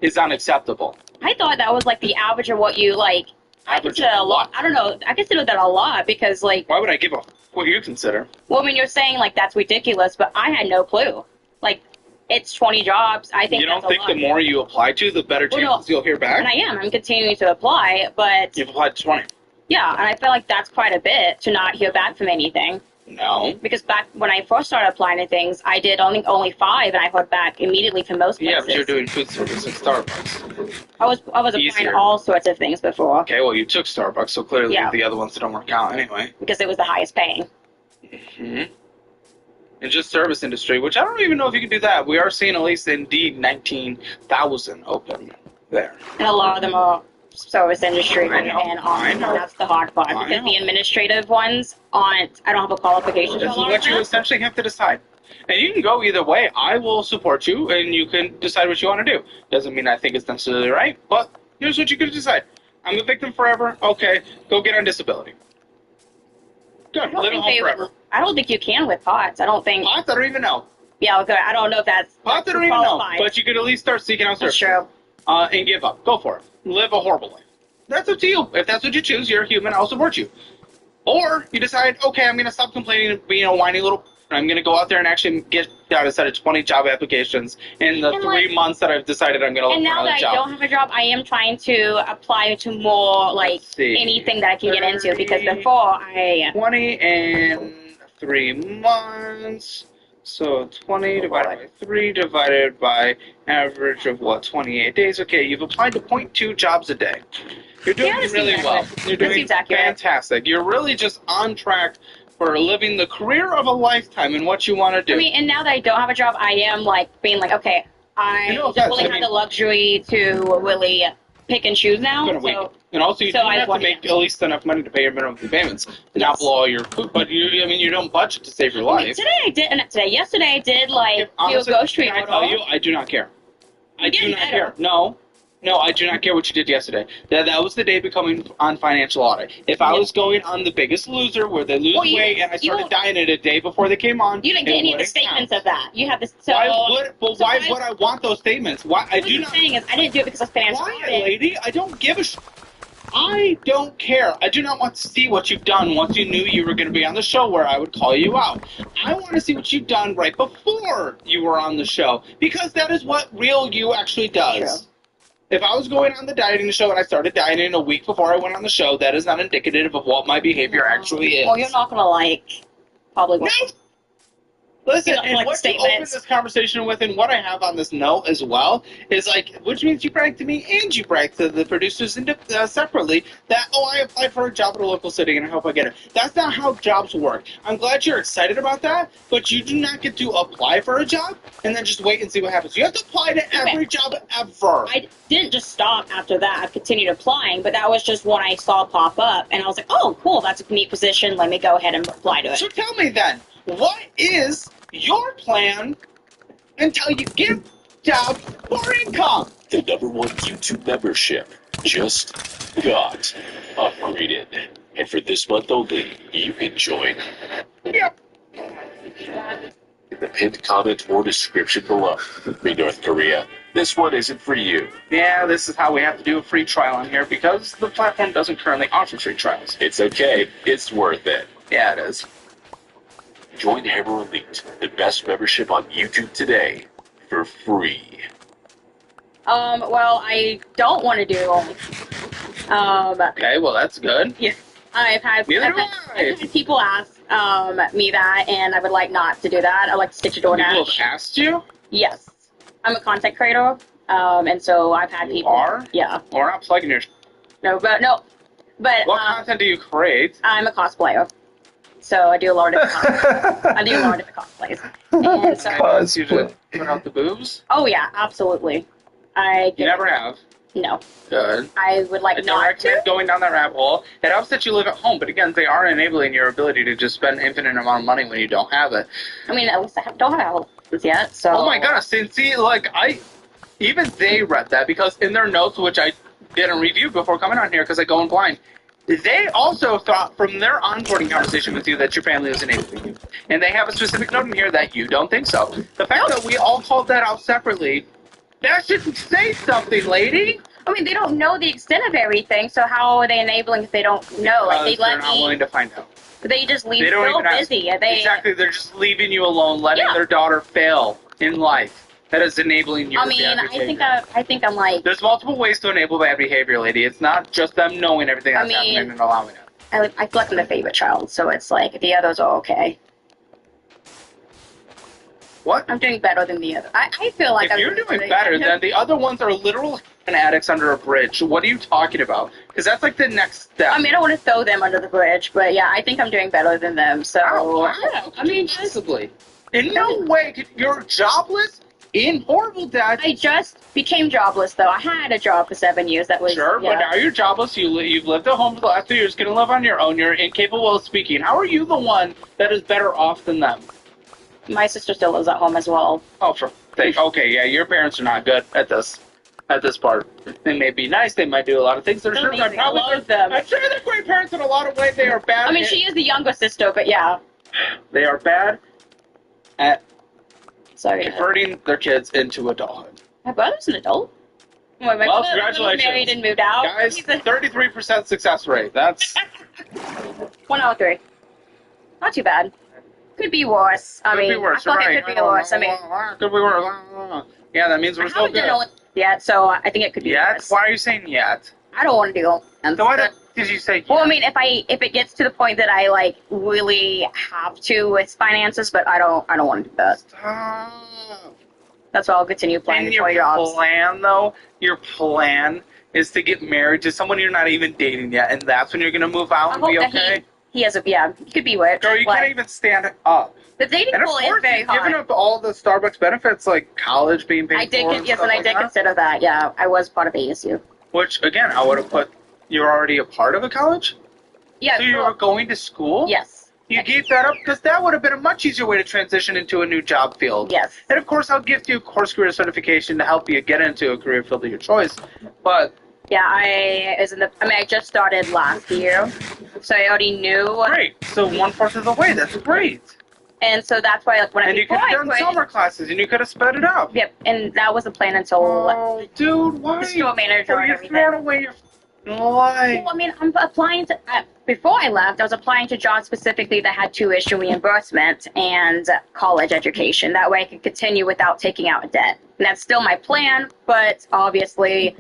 is unacceptable. I thought that was like the average of what you like. I Average consider of a lot. I don't know. I consider that a lot because, like, Why would I give a what you consider? well, I mean, you're saying like that's ridiculous, but I had no clue. Like, it's 20 jobs. I think You don't that's think a the lot. more you apply to, the better Well, chances no. you'll hear back? And I am. I'm continuing to apply, but You've applied to 20. yeah, and I feel like that's quite a bit to not hear back from anything. No. Because back when I first started applying to things, I did only 5, and I heard back immediately from most places. Yeah, but you're doing food service at Starbucks. I was applying Easier. all sorts of things before Okay, well, you took Starbucks, so clearly Yeah. the other ones don't work out anyway. because it was the highest paying. hmm And just service industry, which I don't even know if you can do that. We are seeing at least Indeed 19,000 open there. And a lot of them are service industry I know, and I know. that's the hard part I because know. the administrative ones aren't. I don't have a qualification. This is for a lot what of you them. essentially have to decide. And you can go either way. I will support you, and you can decide what you want to do. Doesn't mean I think it's necessarily right, but here's what you can decide. I'm a victim forever. Okay, go get on disability. Good, I don't live at think home they forever. would. I don't think you can with POTS. I don't think. POTS, I don't even know. Yeah, okay, I don't know if that's. POTS, I don't even know. But you could at least start seeking out That's service. true. And give up. Go for it. Live a horrible life. That's up to you. If that's what you choose, you're a human. I'll support you. Or you decide, okay, I'm going to stop complaining and being a whiny little. I'm going to go out there and actually get out a set of 20 job applications in the And, 3 months that I've decided I'm going to look And for now another that I job. don't have a job, I am trying to apply to more like see. anything that I can get into because before I 20 and 3 months. So 20 divided by 3 divided by average of what, 28 days. Okay, you've applied to 0.2 jobs a day. You're doing Yeah, that really seems well. accurate. You're That doing seems accurate. fantastic. You're really just on track for living the career of a lifetime in what you want to do. I mean, and now that I don't have a job, I am like being like, okay, I No, don't yes, really I have mean- the luxury to really pick and choose now. Gonna wait. So And also, you so do I have to want- make at least enough money to pay your minimum payments, and not Yes. blow all your food. But you don't budget to save your I mean, life. today I did, and yesterday I did like do a Honestly, grocery can I order. tell you, I do not care. I do getting not better. care. No, I do not care what you did yesterday. That was the day becoming on financial audit. If I Yeah. was going on The Biggest Loser, where they lose Well, you- weight, and I you started don't- dieting it a day before they came on, You didn't get it any of the wouldn't statements count. of that. You have this. So Why so would I want those statements? Why? I what do you're not. saying is I didn't do it because of financial Why, audit. lady? I don't give a I don't care. I do not want to see what you've done once you knew you were going to be on the show where I would call you out. I want to see what you've done right before you were on the show, because that is what real you actually does. True. If I was going on the dieting show and I started dieting a week before I went on the show, that is not indicative of what my behavior actually is. Well, you're not gonna probably. No! Listen, You don't and like what you open statements. this conversation with, and what I have on this note as well, is like, which means you brag to me and you brag to the producers separately that, oh, I applied for a job at a local city and I hope I get it. That's not how jobs work. I'm glad you're excited about that, but you do not get to apply for a job and then just wait and see what happens. You have to apply to every job ever. I didn't just stop after that. I've continued applying, but that was just what I saw pop up, and I was like, oh, cool, that's a neat position. Let me go ahead and apply to it. So tell me then, what is your plan until you get job or income? The #1 YouTube membership just got upgraded. And for this month only, you can join. Yep. In the pinned comment or description below. Free North Korea. This one isn't for you. Yeah, this is how we have to do a free trial on here because the platform doesn't currently offer free trials. It's okay. It's worth it. Yeah, it is. Join Hammer Elite, the best membership on YouTube today, for free. Well, I don't want to do. Okay, well, that's good. Yeah, I've had Neither I've do had, I. I've had people ask me that, and I would like not to do that. I like to stick to People DoorDash. have asked you? Yes, I'm a content creator, and so I've had people. Are? Yeah. We're not plugging your... But What content do you create? I'm a cosplayer, so I do a lot of different I do a lot of different cosplays. And so, I asked you to put out the boobs? oh yeah, absolutely. I You never have. No, Good. I would like I don't not to. recommend going down that rabbit hole. It helps that you live at home, but again, they are enabling your ability to just spend infinite amount of money when you don't have it. I mean, at least I don't have houses yet. So. Oh my gosh, see, like, even they read that because in their notes, which I didn't review before coming on here because I go in blind, they also thought from their onboarding conversation with you that your family was enabling you. And they have a specific note in here that you don't think so. The fact that we all called that out separately, that should say something, lady. I mean, they don't know the extent of everything, so how are they enabling if they don't know? Like, they Because they're let not me. willing to find out. They just leave They don't so even ask. busy. They Exactly, they're just leaving you alone, letting Yeah. their daughter fail in life. that is enabling your I mean, bad behavior. I think I'm like, There's multiple ways to enable bad behavior, lady. It's not just them knowing everything that's happening and allowing it. I feel like I'm the favorite child, so it's like the others are okay. What? I'm doing better than the other. I feel like If you're doing better, then the other ones are literal addicts under a bridge. What are you talking about? Because that's like the next step. I mean, I don't want to throw them under the bridge, but yeah, I think I'm doing better than them. So I mean, possibly. In no way, you're jobless, in horrible debt. I just became jobless, though. I had a job for 7 years. That was Sure, yeah. but now you're jobless. You've lived at home for the last 2 years. Going to live on your own. You're incapable of speaking. How are you the one that is better off than them? My sister still lives at home as well. Oh, okay, yeah, your parents are not good at this part. They may be nice. They might do a lot of things. I'm sure they're probably love them. I'm sure they're great parents in a lot of ways. They are bad. I mean, she is the younger sister, but yeah. They are bad at Sorry. converting their kids into adulthood. My brother's an adult. My Well, brother congratulations. was married and moved out. Guys, He's a 33% success rate. That's 1 out of 3. Not too bad. Could be worse. I could mean, be worse. I feel like Right. it could be worse. I mean, could be worse. Yeah, that means we're I still haven't good. done it yet, so I think it could be Yet? worse. Why are you saying yet? I don't want to do it. So why did you say? Well, I mean, if it gets to the point that I like really have to with finances, but I don't want to do that. Stop. That's why I'll continue planning And for your jobs. plan, though, your plan is to get married to someone you're not even dating yet, and that's when you're gonna move out I and hope be that okay. he has a he could be weird. Girl, you but can't even stand up. the dating And of pool is course, very you've given hard. up all the Starbucks benefits, like college being paid I did, for. yes, and I did consider that. Yeah, I was part of ASU. Which, again, I would have put. You're already a part of a college. Yeah. So you were going to school. Yes. You gave that up because that would have been a much easier way to transition into a new job field. Yes. And of course, I'll gift you a course career certification to help you get into a career field of your choice. But Yeah, I just started last year, so I already knew. great. So 1/4 of the way. That's great. And so that's why, like, And you could have done summer classes, and you could have sped it up. Yep, and that was the plan until Oh, dude, why? the store manager Are and you everything. throwing away your life? Well, I mean, I'm applying to. Before I left, I was applying to jobs specifically that had tuition reimbursement and college education. That way, I could continue without taking out a debt. And that's still my plan, but obviously,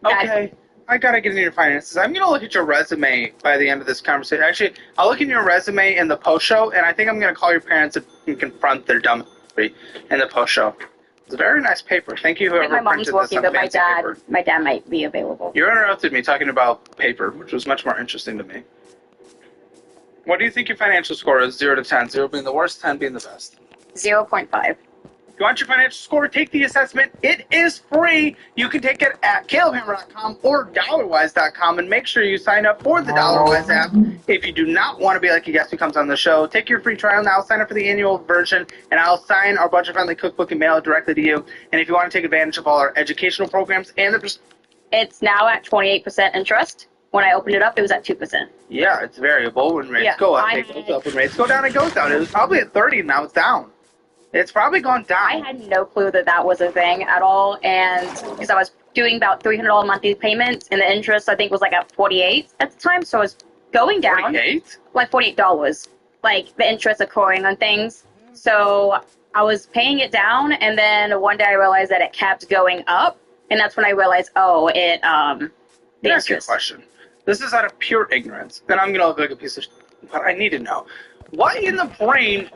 Okay, I gotta get into your finances. I'm gonna look at your resume by the end of this conversation. Actually, I'll look in your resume in the post show, and I think I'm gonna call your parents and confront their dumb in the post show. It's a very nice paper. Thank you, I think whoever my mom's printed working, this on but fancy paper. my dad might be available. You interrupted me talking about paper, which was much more interesting to me. What do you think your financial score is? 0 to 10. 0 being the worst, 10 being the best. 0.5. If you want your financial score, take the assessment. It is free. You can take it at calebhammer.com or dollarwise.com, and make sure you sign up for the Dollarwise app. If you do not want to be like a guest who comes on the show, take your free trial now. Sign up for the annual version, and I'll sign our budget-friendly cookbook and mail it directly to you. And if you want to take advantage of all our educational programs and the... It's now at 28% interest. When I opened it up, it was at 2%. Yeah, it's variable. When rates Yeah, go up, I it goes up. When rates go down, it goes down. It was probably at 30, and now it's down. It's probably gone down. I had no clue that that was a thing at all, and because I was doing about $300 monthly payments, and the interest I think was like at 48 at the time, so it was going down. 48? Like $48, like the interest accruing on things. So I was paying it down, and then one day I realized that it kept going up, and that's when I realized, oh, the Let me ask you a interest. question. This is out of pure ignorance, and I'm going to look like a piece of but I need to know. Why in the brain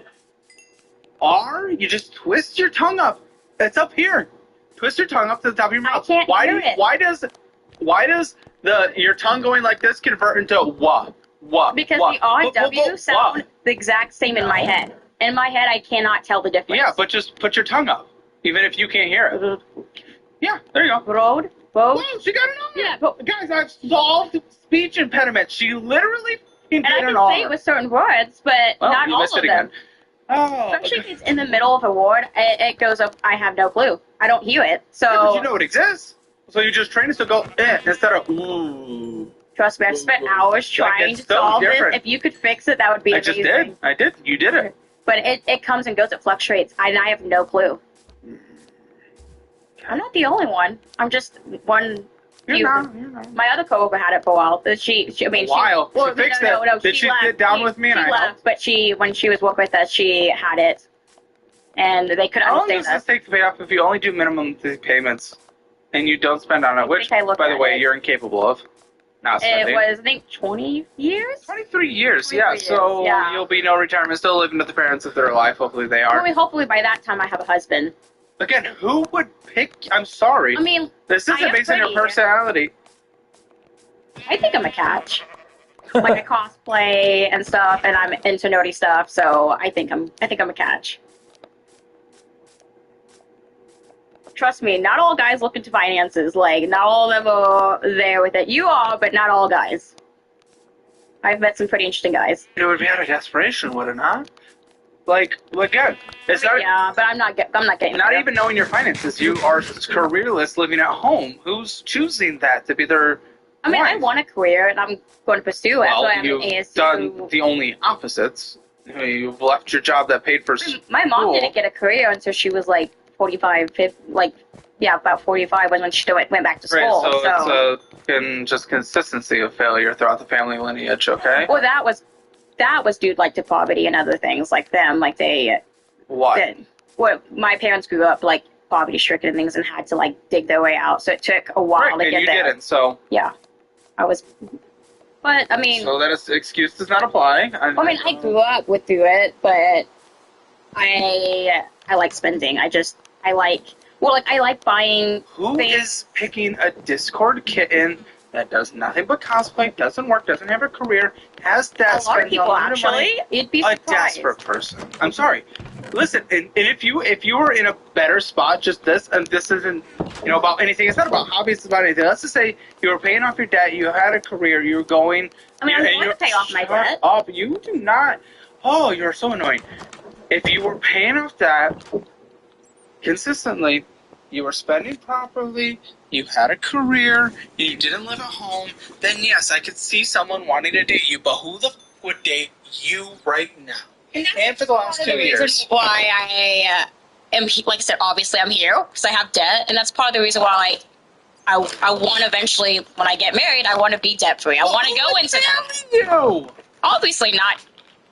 you just twist your tongue up? It's up here. Twist your tongue up to the top of your mouth. I can't hear it. Why does your tongue going like this convert into wah? Because wah, the RW wah, wah, sound the exact same in my head. In my head, I cannot tell the difference. Yeah, but just put your tongue up, even if you can't hear it. Yeah, there you go. Road. Whoa, she got an R. Yeah, but Guys, I've solved speech impediment. She literally and I did an can R. say it with certain words, but Well, not you all missed of it them. again. Oh, Especially if it's in the middle of a word, it goes up. I have no clue. I don't hear it. So yeah, but you know it exists. So you just train it to go instead of ooh. trust me, I've spent hours trying it's to so solve different. this. If you could fix it, that would be I amazing. just did. I did. You did it. But it comes and goes. It fluctuates. I have no clue. I'm not the only one. I'm just one. You're not. My other coworker had it for a while. She fixed it. Did she sit down with me and she I left, helped? but when she was working with us, she had it. and they could How long understand does that. this take to pay off if you only do minimum payments and you don't spend on it? Which, think I looked by the at way, it. you're incapable of. Not It spending. was, I think, 20 years? 23 years, 23 yeah. years, So yeah. you'll be no retirement, still living with the parents if they're alive. Hopefully they are. Hopefully by that time I have a husband. Again, who would pick? I'm sorry. I mean, This I isn't am based on your pretty. personality. I think I'm a catch. Like I cosplay and stuff, and I'm into nerdy stuff, so I think I'm a catch. Trust me, not all guys look into finances. Like, not all of them are there with it. You are, but not all guys. I've met some pretty interesting guys. It would be out of desperation, would it not? Like again, it's not. Yeah, but I'm not getting Not there. even knowing your finances, you are careerless, living at home. Who's choosing that to be their? I mean, I wife? want a career, and I'm going to pursue it. Well, so I'm you've an ASU. done the only opposites. You've left your job that paid for. My mom school. didn't get a career until she was like 45, 50, like, yeah, about 45 was when she went back to school. Right, so it's just consistency of failure throughout the family lineage. Okay. Well, that was due like to poverty and other things like them. Like What? My parents grew up like poverty stricken and things and had to like dig their way out. So it took a while Right, to and get you there. didn't. So. Yeah, I was. But I mean, So that excuse does not apply. I mean, I grew up through it, but I like spending. I like buying. Who things. is picking a Discord kitten that does nothing but cosplay, doesn't work, doesn't have a career, has that A lot of people spending actually. money? You'd be A surprised. desperate person. I'm sorry. Listen, and if you were in a better spot, just this, and this isn't, about anything. It's not about hobbies. It's about anything. Let's just say you were paying off your debt. You had a career. You were going. I mean, I'm and going you're- to pay off my Shut debt. up. You do not. Oh, you're so annoying. If you were paying off that consistently, you were spending properly, you had a career, you didn't live at home, then yes, I could see someone wanting to date you, but who the f would date you right now? And for the last 2 The years. reason why I am, like I said, obviously I'm here because I have debt, and that's part of the reason why I want eventually, when I get married, I want to be debt free. I want to go into that. You. Obviously not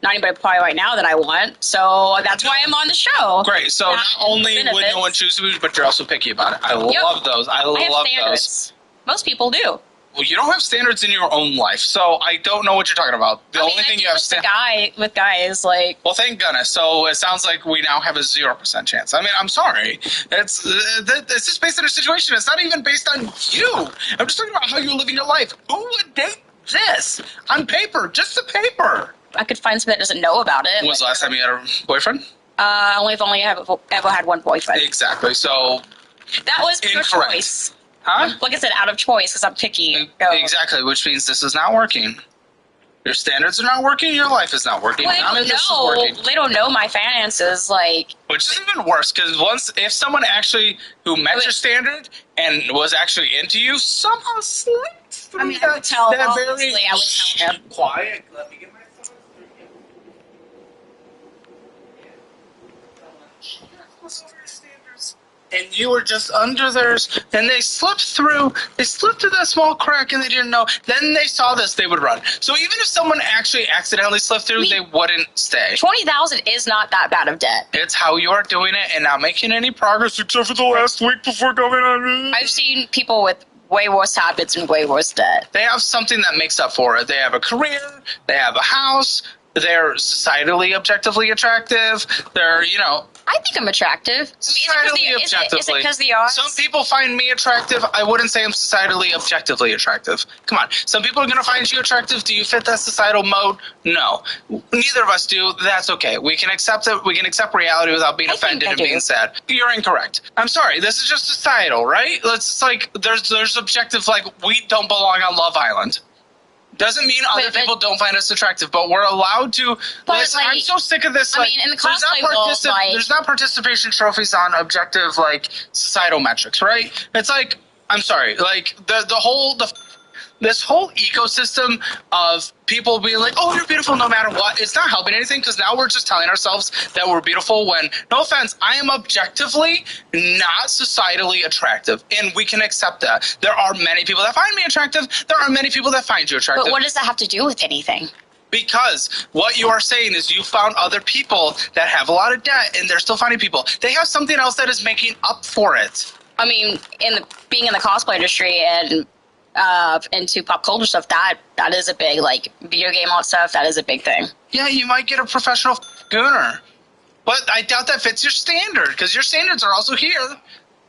anybody probably right now that I want, so that's why I'm on the show. Great, so not only would benefits. no one choose you, but you're also picky about it. I love those. I I have love standards. those. Most people do. Well, you don't have standards in your own life, so I don't know what you're talking about. The I mean, only I thing do you have with guys, like, Well, thank goodness. So it sounds like we now have a 0% chance. I mean, I'm sorry. It's just based on a situation. It's not even based on you. I'm just talking about how you're living your life. Who would date this on paper? Just the paper. I could find someone that doesn't know about it. When was the last time you had a boyfriend? I've only ever had one boyfriend. Exactly. So That was pure Incorrect. choice. Huh? Like I said, out of choice because I'm picky. Exactly, which means this is not working. Your standards are not working. Your life is not working. Well, None of this is working. they don't know my finances. Like, Which is even worse, because if someone actually who met your standard and was actually into you somehow slipped through I would tell. that Obviously, very I would tell him. quiet. Let me get my thoughts and you were just under theirs, and they slipped through that small crack and they didn't know. Then they saw this, they would run. So even if someone actually accidentally slipped through, they wouldn't stay. 20,000 is not that bad of debt. It's how you're doing it and not making any progress except for the last week before coming on. I've seen people with way worse habits and way worse debt. They have something that makes up for it. They have a career, they have a house, they're societally objectively attractive, they're, I think I'm attractive. societally Is it objectively. because the odds? Some people find me attractive. I wouldn't say I'm societally objectively attractive. Come on. Some people are going to find you attractive. Do you fit that societal mode? No. Neither of us do. That's okay. We can accept it. We can accept reality without being offended and being sad. You're incorrect. I'm sorry. This is just societal, right? It's like there's objective, like we don't belong on Love Island. Doesn't mean other people don't find us attractive, but we're allowed to. Listen, I'm so sick of this. I mean, in the cosplay world, there's not participation trophies on objective societal metrics, right? It's like, I'm sorry, this whole ecosystem of people being like, oh, you're beautiful no matter what, it's not helping anything, because now we're just telling ourselves that we're beautiful when, no offense, I am objectively not societally attractive, and we can accept that. There are many people that find me attractive. There are many people that find you attractive. But what does that have to do with anything? Because what you are saying is you found other people that have a lot of debt and they're still finding people. They have something else that is making up for it. I mean, being in the cosplay industry and into pop culture stuff, that is a big, like, video game all that stuff, that is a big thing. Yeah, you might get a professional gooner. But I doubt that fits your standard, because your standards are also here,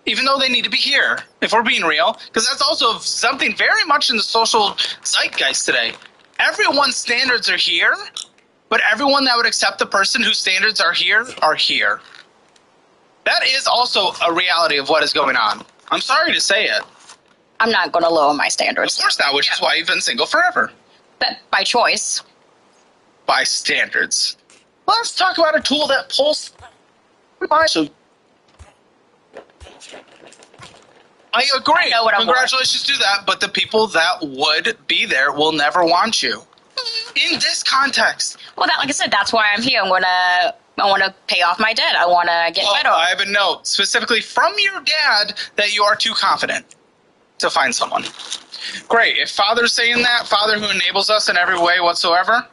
even though they need to be here, if we're being real. Because that's also something very much in the social zeitgeist today. Everyone's standards are here, but everyone that would accept the person whose standards are here are here. That is also a reality of what is going on. I'm sorry to say it. I'm not going to lower my standards. Of course not, which is why you've been single forever. But by choice. By standards. Let's talk about a tool that pulls. So, I agree. I know what I'm Congratulations to that, but the people that would be there will never want you. In this context. Well, like I said, that's why I'm here. I want to pay off my debt. I want to get better. I have a note specifically from your dad that you are too confident to find someone. Great. If Father's saying that, Father who enables us in every way whatsoever,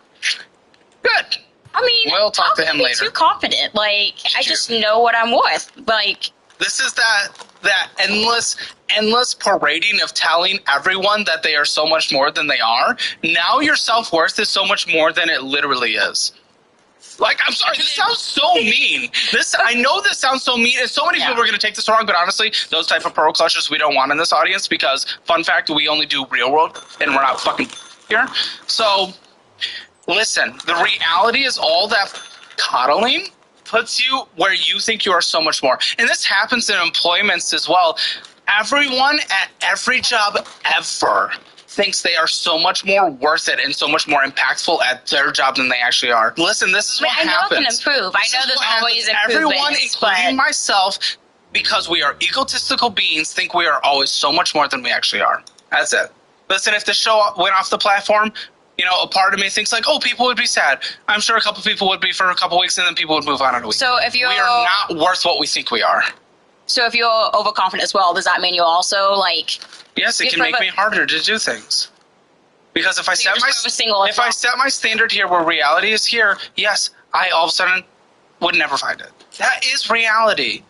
good. I mean, we'll talk to him later. Too confident. Like, I just know what I'm worth. Like, this is that endless parading of telling everyone that they are so much more than they are. Now your self-worth is so much more than it literally is. Like, I'm sorry, this sounds so mean. I know this sounds so mean, and so many people are going to take this wrong, but honestly, those type of pearl clutchers we don't want in this audience because, fun fact, we only do real world, and we're not fucking here. So, listen, the reality is all that coddling puts you where you think you are so much more. And this happens in employments as well. Everyone at every job ever thinks they are so much more worth it and so much more impactful at their job than they actually are. Listen, this is what happens. I know it can improve. I know there's always improvements. Everyone, including myself, because we are egotistical beings, think we are always so much more than we actually are. That's it. Listen, if the show went off the platform, you know, a part of me thinks like, oh, people would be sad. I'm sure a couple people would be for a couple weeks, and then people would move on in a week. So if you're... We are not worth what we think we are. So if you're overconfident as well, does that mean you also, like... Yes, it can make me harder to do things. Because if I set my standard here where reality is here, yes, I all of a sudden would never find it. That is reality.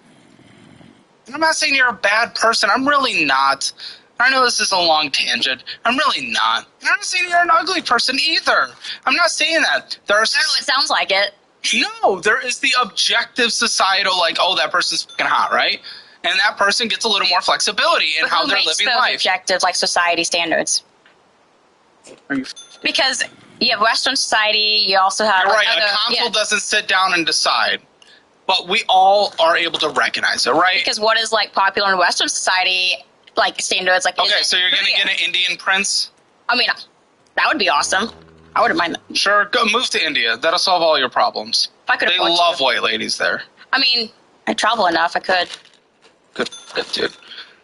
And I'm not saying you're a bad person. I'm really not. I know this is a long tangent. I'm really not. And I'm not saying you're an ugly person either. I'm not saying that. I don't know, it sounds like it. No, there is the objective societal, like, oh, that person's fucking hot, right? And that person gets a little more flexibility in how they're living life. Objective, like society standards. Because you have Western society, you also have... You're right, a council doesn't sit down and decide. But we all are able to recognize it, right? Because what is, like, popular in Western society, like, standards, like... Okay, so you're going to get an Indian prince? I mean, that would be awesome. I wouldn't mind that. Sure, go move to India. That'll solve all your problems. If I could They love white ladies there. I mean, I travel enough, I could. Good, dude.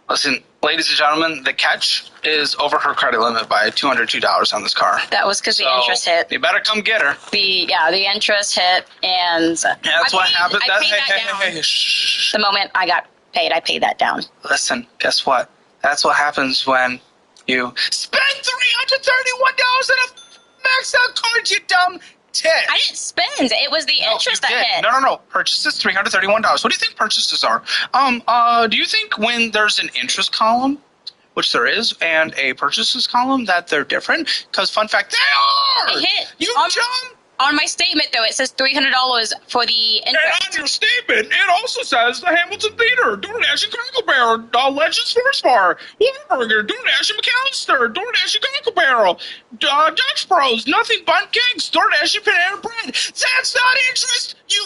Listen, ladies and gentlemen, the catch is over her credit limit by $202 on this car. That was because the interest hit. You better come get her. The interest hit, and that's what happened. The moment I got paid, I paid that down. Listen, guess what? That's what happens when you spend $331 on a maxed out card, you dumb tit. I didn't spend. It was the interest that hit. No. Purchases $331. What do you think purchases are? Do you think when there's an interest column, which there is, and a purchases column, that they're different? Because fun fact, they are. It hit. You dumb. On my statement, though, it says $300 for the interest. And on your statement, it also says the Hamilton Theater, DoorDash and Crackle Barrel, Legends Sports Bar, Whataburger, DoorDash and McAllister, DoorDash and Crackle Barrel, Dutch Bros, Nothing But Cakes, DoorDash and Panera Bread. That's not interest, you.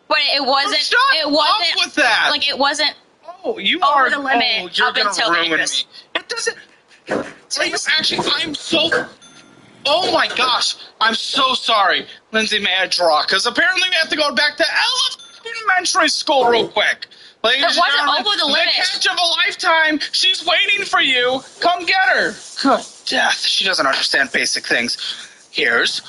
But it wasn't. Shut up with that. Like it wasn't. Oh, you over are the limit. Oh, you're gonna ruin me. It doesn't. I'm so. Oh my gosh, I'm so sorry. Lindsay, may I draw? Because apparently we have to go back to elementary school real quick. Ladies it wasn't over the limit. The catch of a lifetime. She's waiting for you. Come get her. Good death. She doesn't understand basic things. Here's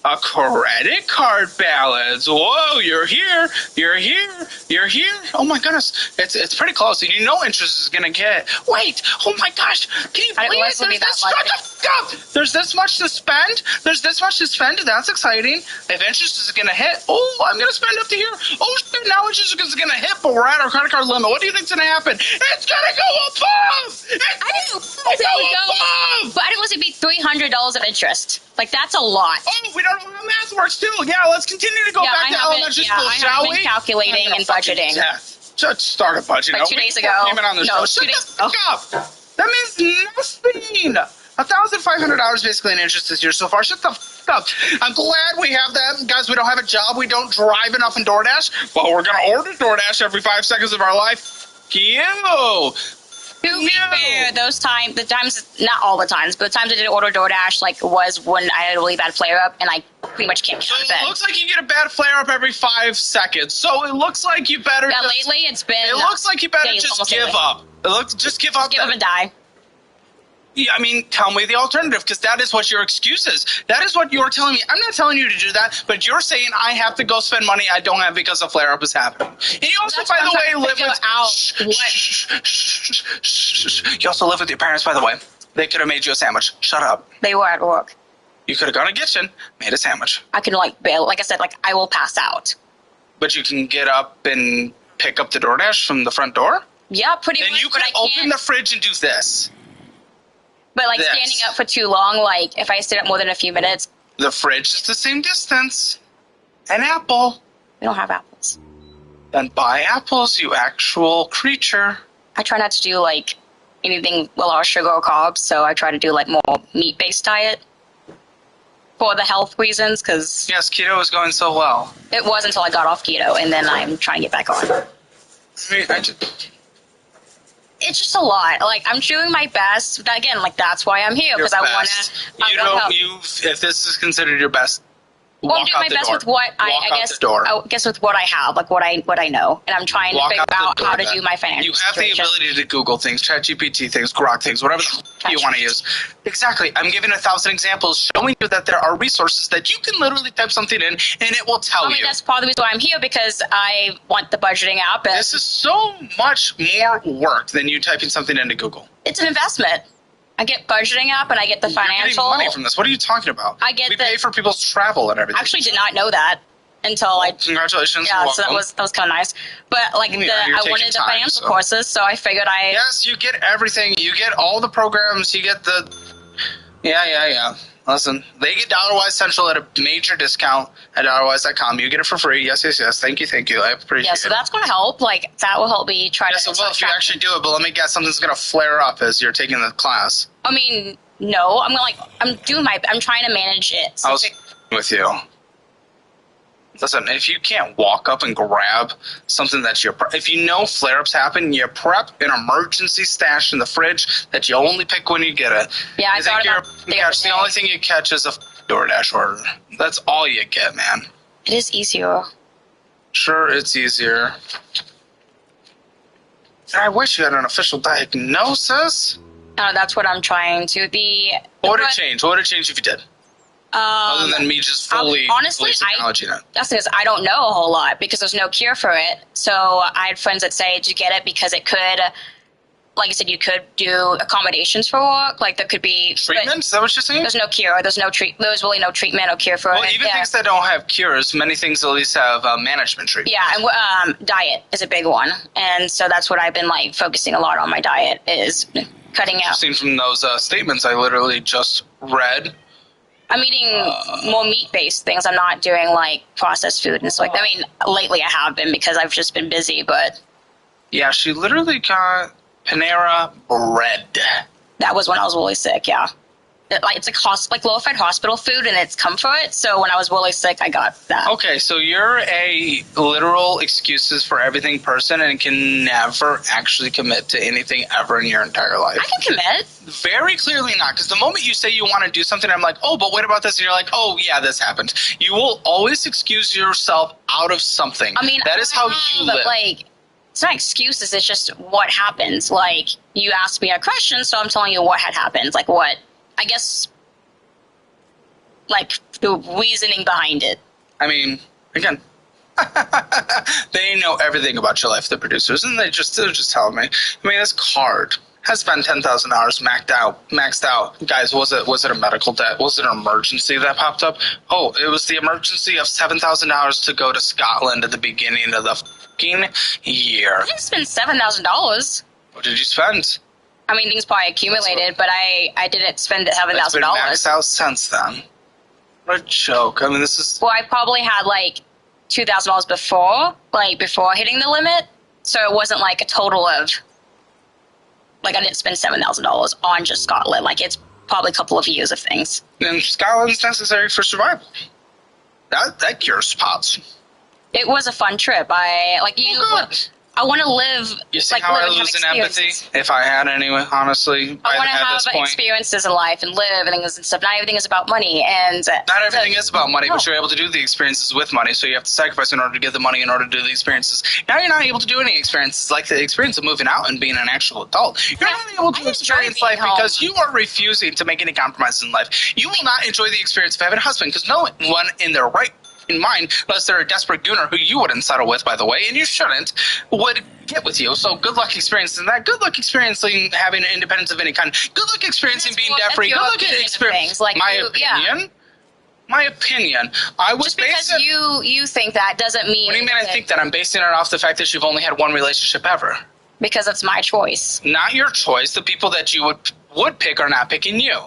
a credit card balance. Whoa, you're here. You're here. You're here. Oh my goodness. It's pretty close. And you know interest is going to get. Wait. Oh my gosh. Can you believe it? There's this up! There's this much to spend. That's exciting. If interest is going to hit, I'm going to spend up to here. Oh, shit, now interest is going to hit, but we're at our credit card limit. What do you think's going to happen? It's going to go above! But I didn't want it to be $300 of interest. Like, that's a lot. Oh, we don't know how math works, too. Yeah, let's continue to go back to elementary school, shall we? I have been calculating and budgeting. Just start a budget. Like 2 days ago. No, 2 days ago. That means nothing. $1,500 basically in interest this year so far. Shut the f up. I'm glad we have that. Guys, we don't have a job. We don't drive enough in DoorDash, but we're going to order DoorDash every 5 seconds of our life. You. To be fair, the times, not all the times, but the times I did order DoorDash, like, was when I had a really bad flare-up, and I pretty much can't get out of bed. It looks like you get a bad flare-up every 5 seconds, so it looks like you better lately it's been... It looks like you better just give up. Just give up. Give up and die. Yeah, I mean, tell me the alternative, because that is what your excuse is. That is what you're telling me. I'm not telling you to do that, but you're saying I have to go spend money I don't have because a flare-up is happening. And you also, by the way, live with... You also live with your parents, by the way. They could have made you a sandwich. Shut up. They were at work. You could have gone to the kitchen, made a sandwich. I can, like I said, I will pass out. But you can get up and pick up the DoorDash from the front door? Yeah, pretty much. Then you could open the fridge and do this. But, standing up for too long, if I stayed up more than a few minutes... The fridge is the same distance. An apple. We don't have apples. Then buy apples, you actual creature. I try not to do, anything with a lot of sugar or carbs, so I try to do, more meat-based diet. For the health reasons, because... Yes, keto is going so well. It was until I got off keto, and then I'm trying to get back on. I mean, it's just a lot. I'm doing my best. Again, that's why I'm here, because I want to. If this is considered your best, well, I'm doing my best with what I guess with what I have, what I know, and I'm trying to figure out how to do my financial. You have the ability to Google things, ChatGPT things, Grok things, whatever you want to use. Exactly. I'm giving 1,000 examples showing you that there are resources that you can literally type something in and it will tell you. That's part of the reason why I'm here, because I want the budgeting app. And this is so much more work than you typing something into Google. It's an investment. I get budgeting app and I get the financial. You're getting money from this. What are you talking about? We pay for people's travel and everything. I actually did not know that until congratulations. Yeah, so that was kind of nice. But I wanted the financial courses, so I figured Yes, you get everything. You get all the programs. You get the. Yeah. Listen, they get DollarWise Central at a major discount at DollarWise.com. You get it for free. Yes. Thank you. I appreciate it. Yeah, so that's going to help. That will help me try to... So, well, if you actually do it, but let me guess, something's going to flare up as you're taking the class. I mean, no. I'm trying to manage it. I was with you. Listen, if you can't walk up and grab something that if you know flare-ups happen, you prep an emergency stash in the fridge that you only pick when you get it. Yeah, I thought about the only thing you catch is a DoorDash order. That's all you get, man. It is easier. Sure, it's easier. I wish you had an official diagnosis. That's what I'm trying to. What would it change? What would it change if you did? Other than me just fully acknowledging it. That's because I don't know a whole lot, because there's no cure for it. So I had friends that say to get it because it could, like I said, you could do accommodations for work. There could be treatment. Is that what you're saying? There's no cure. There's really no treatment or cure for it. Well, even things that don't have cures, many things at least have management treatment. Yeah, and diet is a big one, and so that's what I've been focusing a lot on. My diet is cutting out. Seen from those statements I literally just read. I'm eating more meat-based things. I'm not doing processed food and stuff like that. I mean, lately I have been because I've just been busy, but... Yeah, she literally got Panera bread. That was when I was really sick, yeah. It's glorified hospital food, and it's comfort. So when I was really sick, I got that. Okay, so you're a literal excuses for everything person and can never actually commit to anything ever in your entire life. I can commit. Very clearly not, because the moment you say you want to do something, I'm like, oh, but what about this? And you're like, oh, yeah, this happened. You will always excuse yourself out of something. I mean, that is how you live. It's not excuses. It's just what happens. You asked me a question, so I'm telling you what had happened. What... I guess, the reasoning behind it. I mean, again, they know everything about your life, the producers, and they're just telling me. I mean, this card has spent $10,000 maxed out. Guys, was it a medical debt? Was it an emergency that popped up? Oh, it was the emergency of $7,000 to go to Scotland at the beginning of the fucking year. I didn't spend $7,000. What did you spend? I mean, things probably accumulated, but I didn't spend It's been $7,000. maxed out since then. What a joke. I mean, this is... Well, I probably had like $2,000 before hitting the limit, so it wasn't like a total of, like, I didn't spend $7,000 on just Scotland. Like, it's probably a couple of years of things. And Scotland's necessary for survival. That cures spots. It was a fun trip. I want to live. You see like, how live I and have lose in empathy? experiences. If I had any, honestly, I want to at have this point. experiences in life and live and things and stuff. Not everything is about money, and Not everything is about money, No. but you're able to do the experiences with money, so you have to sacrifice in order to get the money in order to do the experiences. Now you're not able to do any experiences, like the experience of moving out and being an actual adult. You're not able to experience life because you are refusing to make any compromises in life. You will not enjoy the experience of having a husband, because no one in their right in mind, unless they're a desperate gooner who you wouldn't settle with, by the way, and you shouldn't, would get with you. So good luck experiencing that. Good luck experiencing having independence of any kind. Good luck experiencing being debt-free. Good luck experiencing my opinion. My opinion. I was just because you think that doesn't mean. What do you mean I think that? I'm basing it off the fact that you've only had one relationship ever. Because it's my choice. Not your choice. The people that you would pick are not picking you.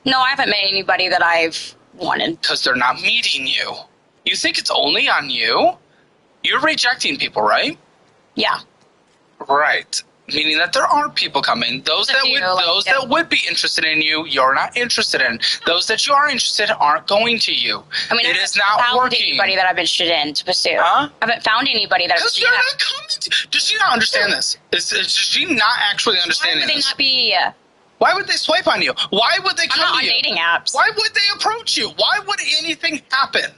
No, I haven't met anybody that I've wanted. Because they're not meeting you. You think it's only on you? You're rejecting people, right? Yeah. Right. Meaning that there are people coming. Those that would be interested in you, you're not interested in. Those that you are interested in aren't going to you. I mean, it I is haven't not found working. anybody that I've been interested in to pursue. Huh? I haven't found anybody that I've Because you're not coming to... Does she not understand this? Does she not actually understand this? Why would they not be... Why would they swipe on you? Why would they come I'm not to you? on dating apps. Why would they approach you? Why would anything happen?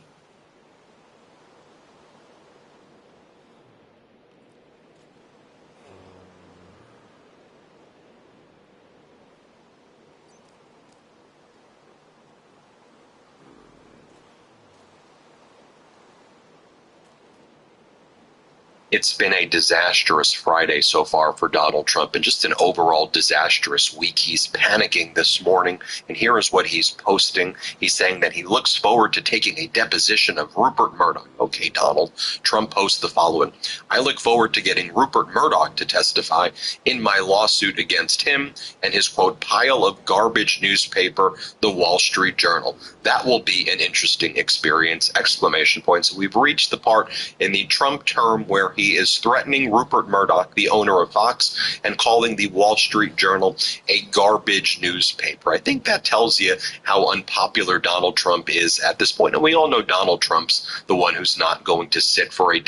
It's been a disastrous Friday so far for Donald Trump and just an overall disastrous week. He's panicking this morning, and here is what he's posting. He's saying that he looks forward to taking a deposition of Rupert Murdoch. Okay, Donald. Trump posts the following. I look forward to getting Rupert Murdoch to testify in my lawsuit against him and his, quote, pile of garbage newspaper, the Wall Street Journal. That will be an interesting experience, exclamation point. So we've reached the part in the Trump term where he is threatening Rupert Murdoch, the owner of Fox, and calling the Wall Street Journal a garbage newspaper. I think that tells you how unpopular Donald Trump is at this point. And we all know Donald Trump's the one who's not going to sit for a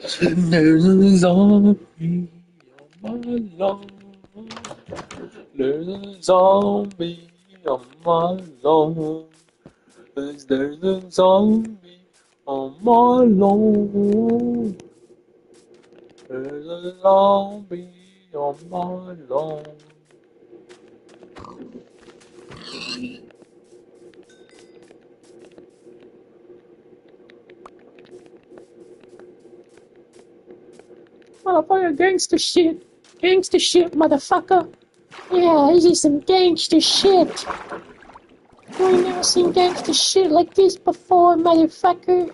There's a zombie on my lawn. There's a zombie on my lawn. There's a zombie on my lawn. There's a zombie on my lawn. Motherfucker, gangster shit. Gangster shit, motherfucker. Yeah, this is some gangster shit. You ain't never seen gangster shit like this before, motherfucker.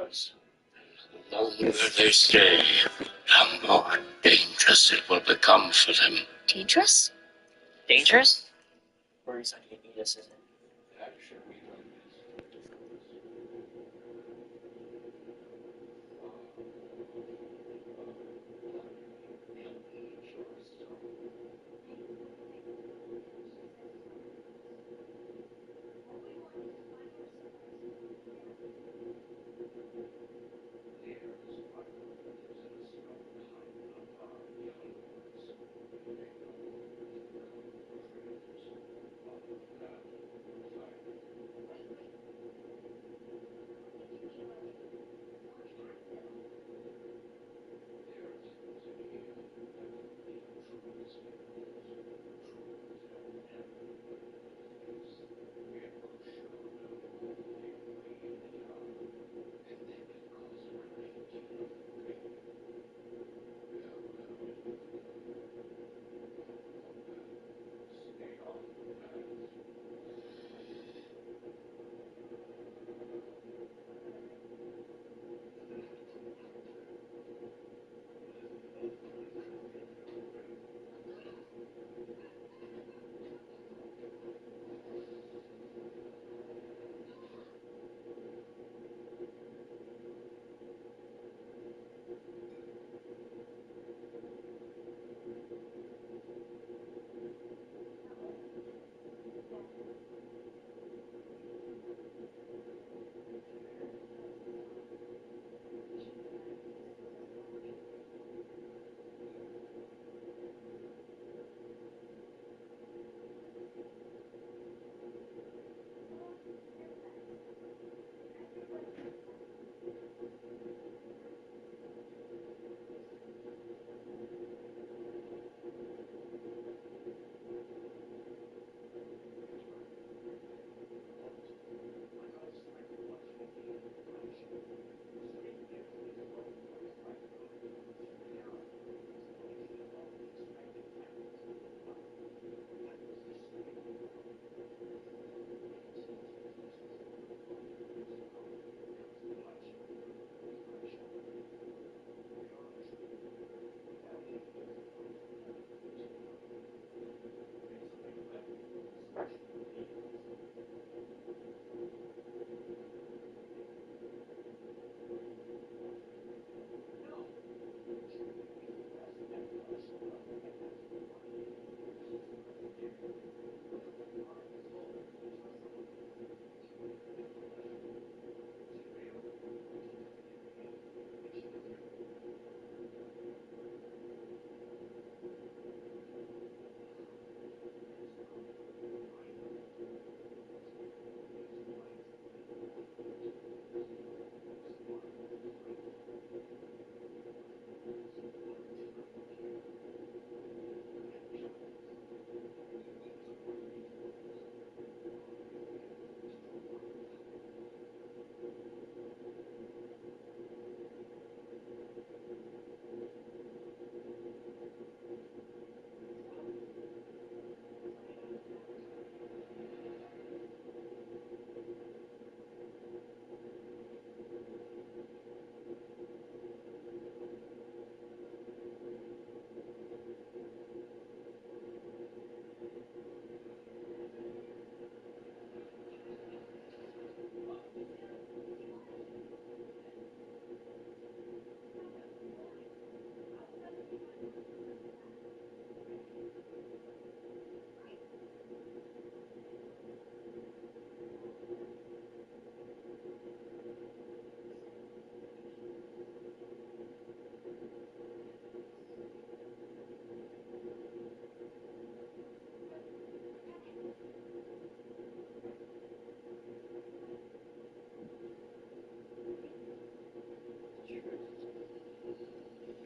yours. The longer they stay, the more dangerous it will become for them. Dangerous? Dangerous? Worries on you, this isn't.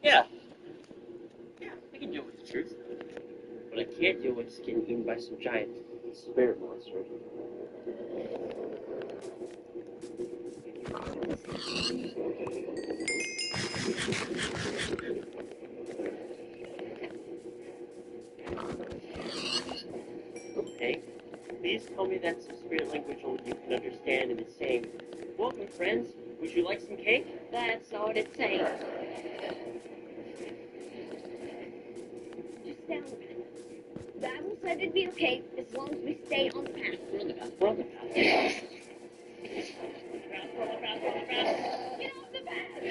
Yeah. Yeah, I can deal with the truth. But I can't deal with getting eaten by some giant spirit monster. Okay. Please tell me that's some spirit language only you can understand and is saying, "Welcome, friends. Would you like some cake? That's all it says. Just down the path. Basil said it'd be okay as long as we stay on the path. We're on the path. We're on the path. Get off the path!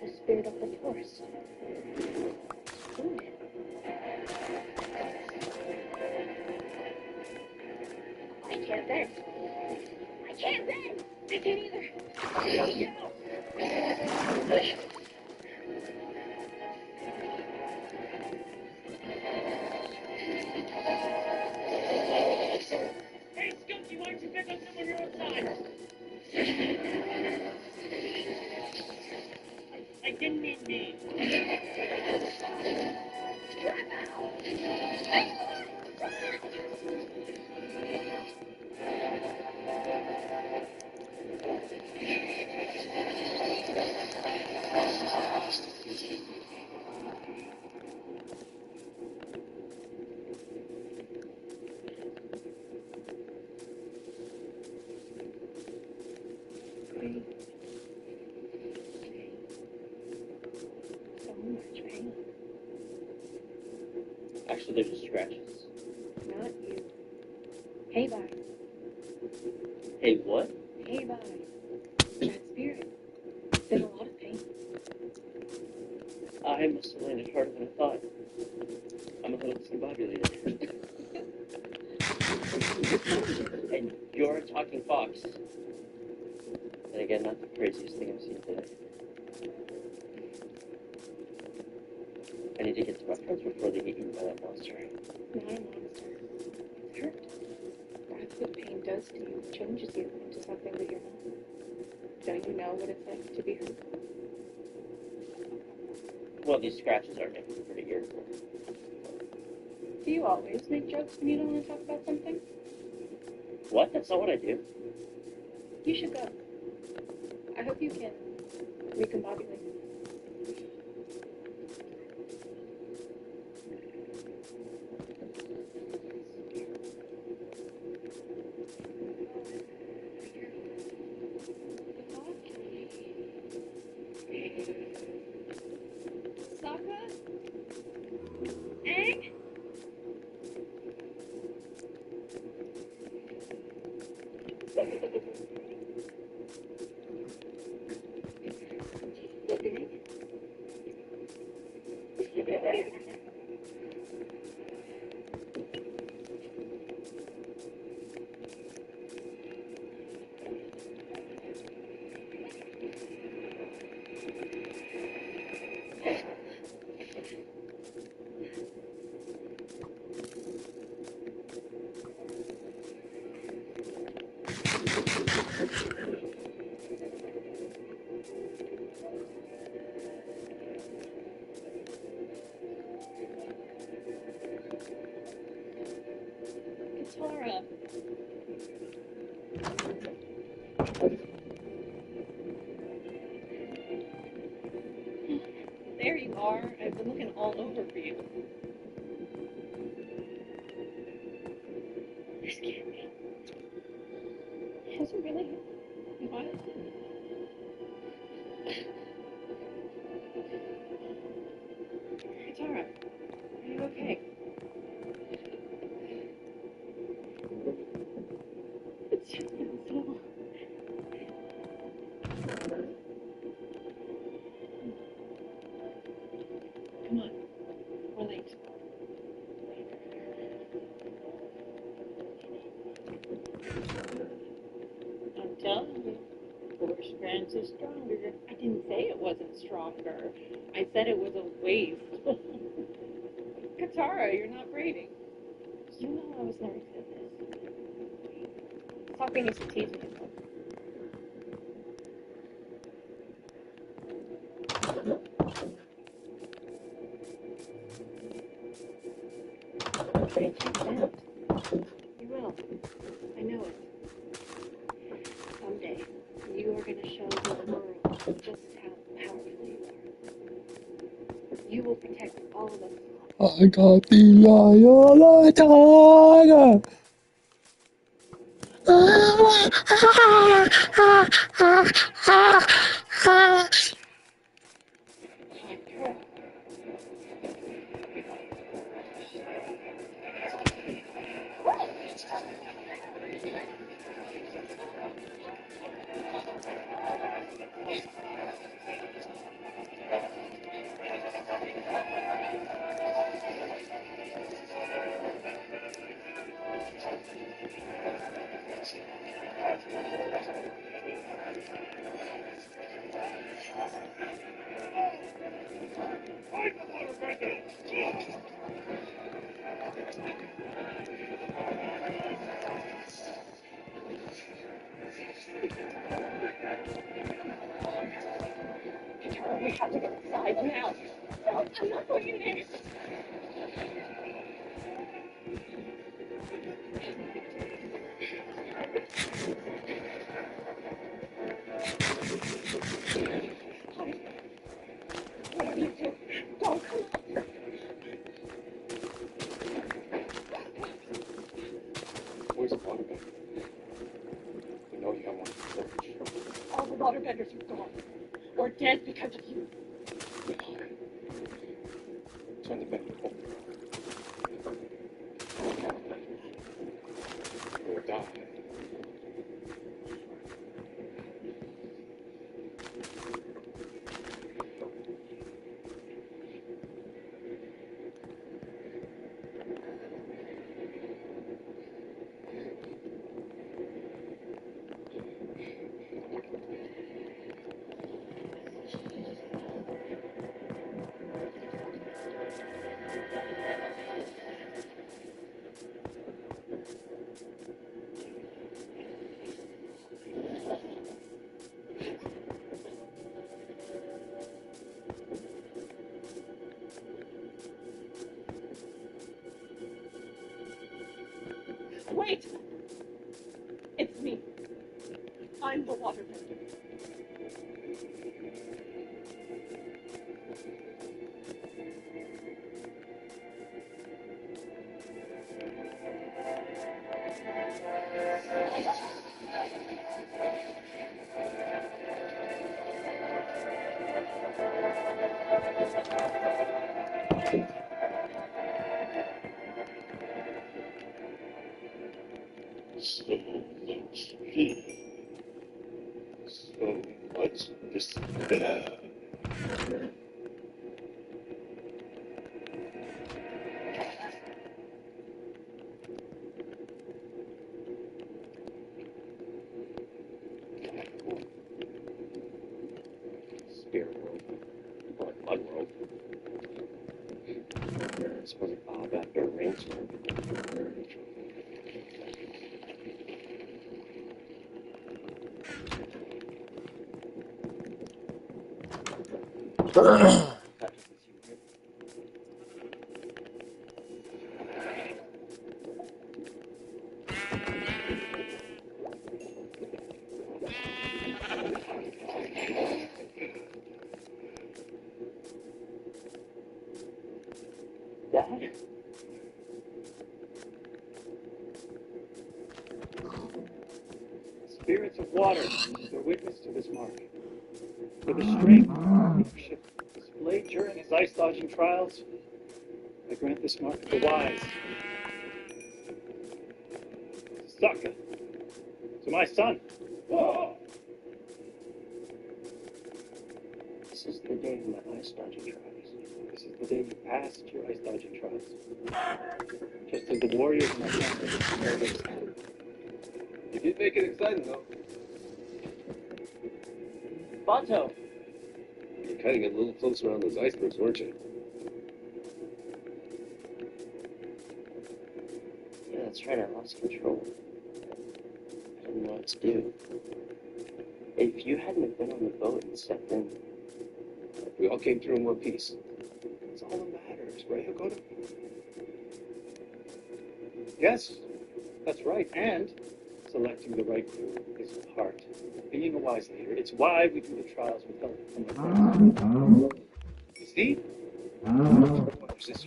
The spirit of the forest. I can't bend. I can't bend. I can't either. Hey, Skunky, why don't you pick up someone your own size? I didn't mean me. Actually, they're just scratches. Not you. Hey, bye. Hey, what? Hey, bye. That spirit. It's in a lot of pain. I must have landed harder than I thought. I'm a little discombobulated. And you're a talking fox. And again, not the craziest thing I've seen today. I need to get to my friends before they get eaten by that monster. Not a monster. It hurt. That's what pain does to you. It changes you into something that you're not. Don't you know what it's like to be hurt? Well, these scratches are making me pretty irritable. Do you always make jokes when you don't want to talk about something? What? That's not what I do. You should go. I hope you can recombobulate. Sokka? Egg? Katara. There you are. I've been looking all over for you. This can't be. Has it really? What? Katara, are you okay? It's just been so long. Come on, we're late. I'm telling you, Force Friends is stronger. I didn't say it wasn't stronger. I said it was a waste. Katara, you're not braiding. You know I was never good at this. Sokka needs to tease me. You will. I know it. Someday, you are going to show the world just how powerful you are. You will protect all of us. I got the eye of the tiger. We have to get inside now. No, I'm not going in there. Whatever you do, don't come out. Where's the waterbender? We know you don't want to search. All the waterbenders are gone. Or dead because of you. Turn the bender over. Or die. Wait! It's me. I'm the waterbender. So much fear. So much despair. Spirit world. Or blood world. It's supposed to bob after a rainstorm. Dad? Spirits of water, bear witness to this mark. For the strength and leadership displayed during his ice dodging trials, I grant this mark to the wise. Saka, to my son. This is the day of my ice dodging trials. This is the day you passed your ice dodging trials. Just as the warriors in my family prepared this. You did make it exciting, though. Bato! You're kind of getting a little close around those icebergs, weren't you? Yeah, that's right, I lost control. I didn't know what to do. If you hadn't have been on the boat and stepped in, We all came through in one piece. That's all that matters, right, Hakoda? Yes, that's right. And selecting the right crew is part of being a wise leader. It's why we do the trials with help from the friends. You see? What is this?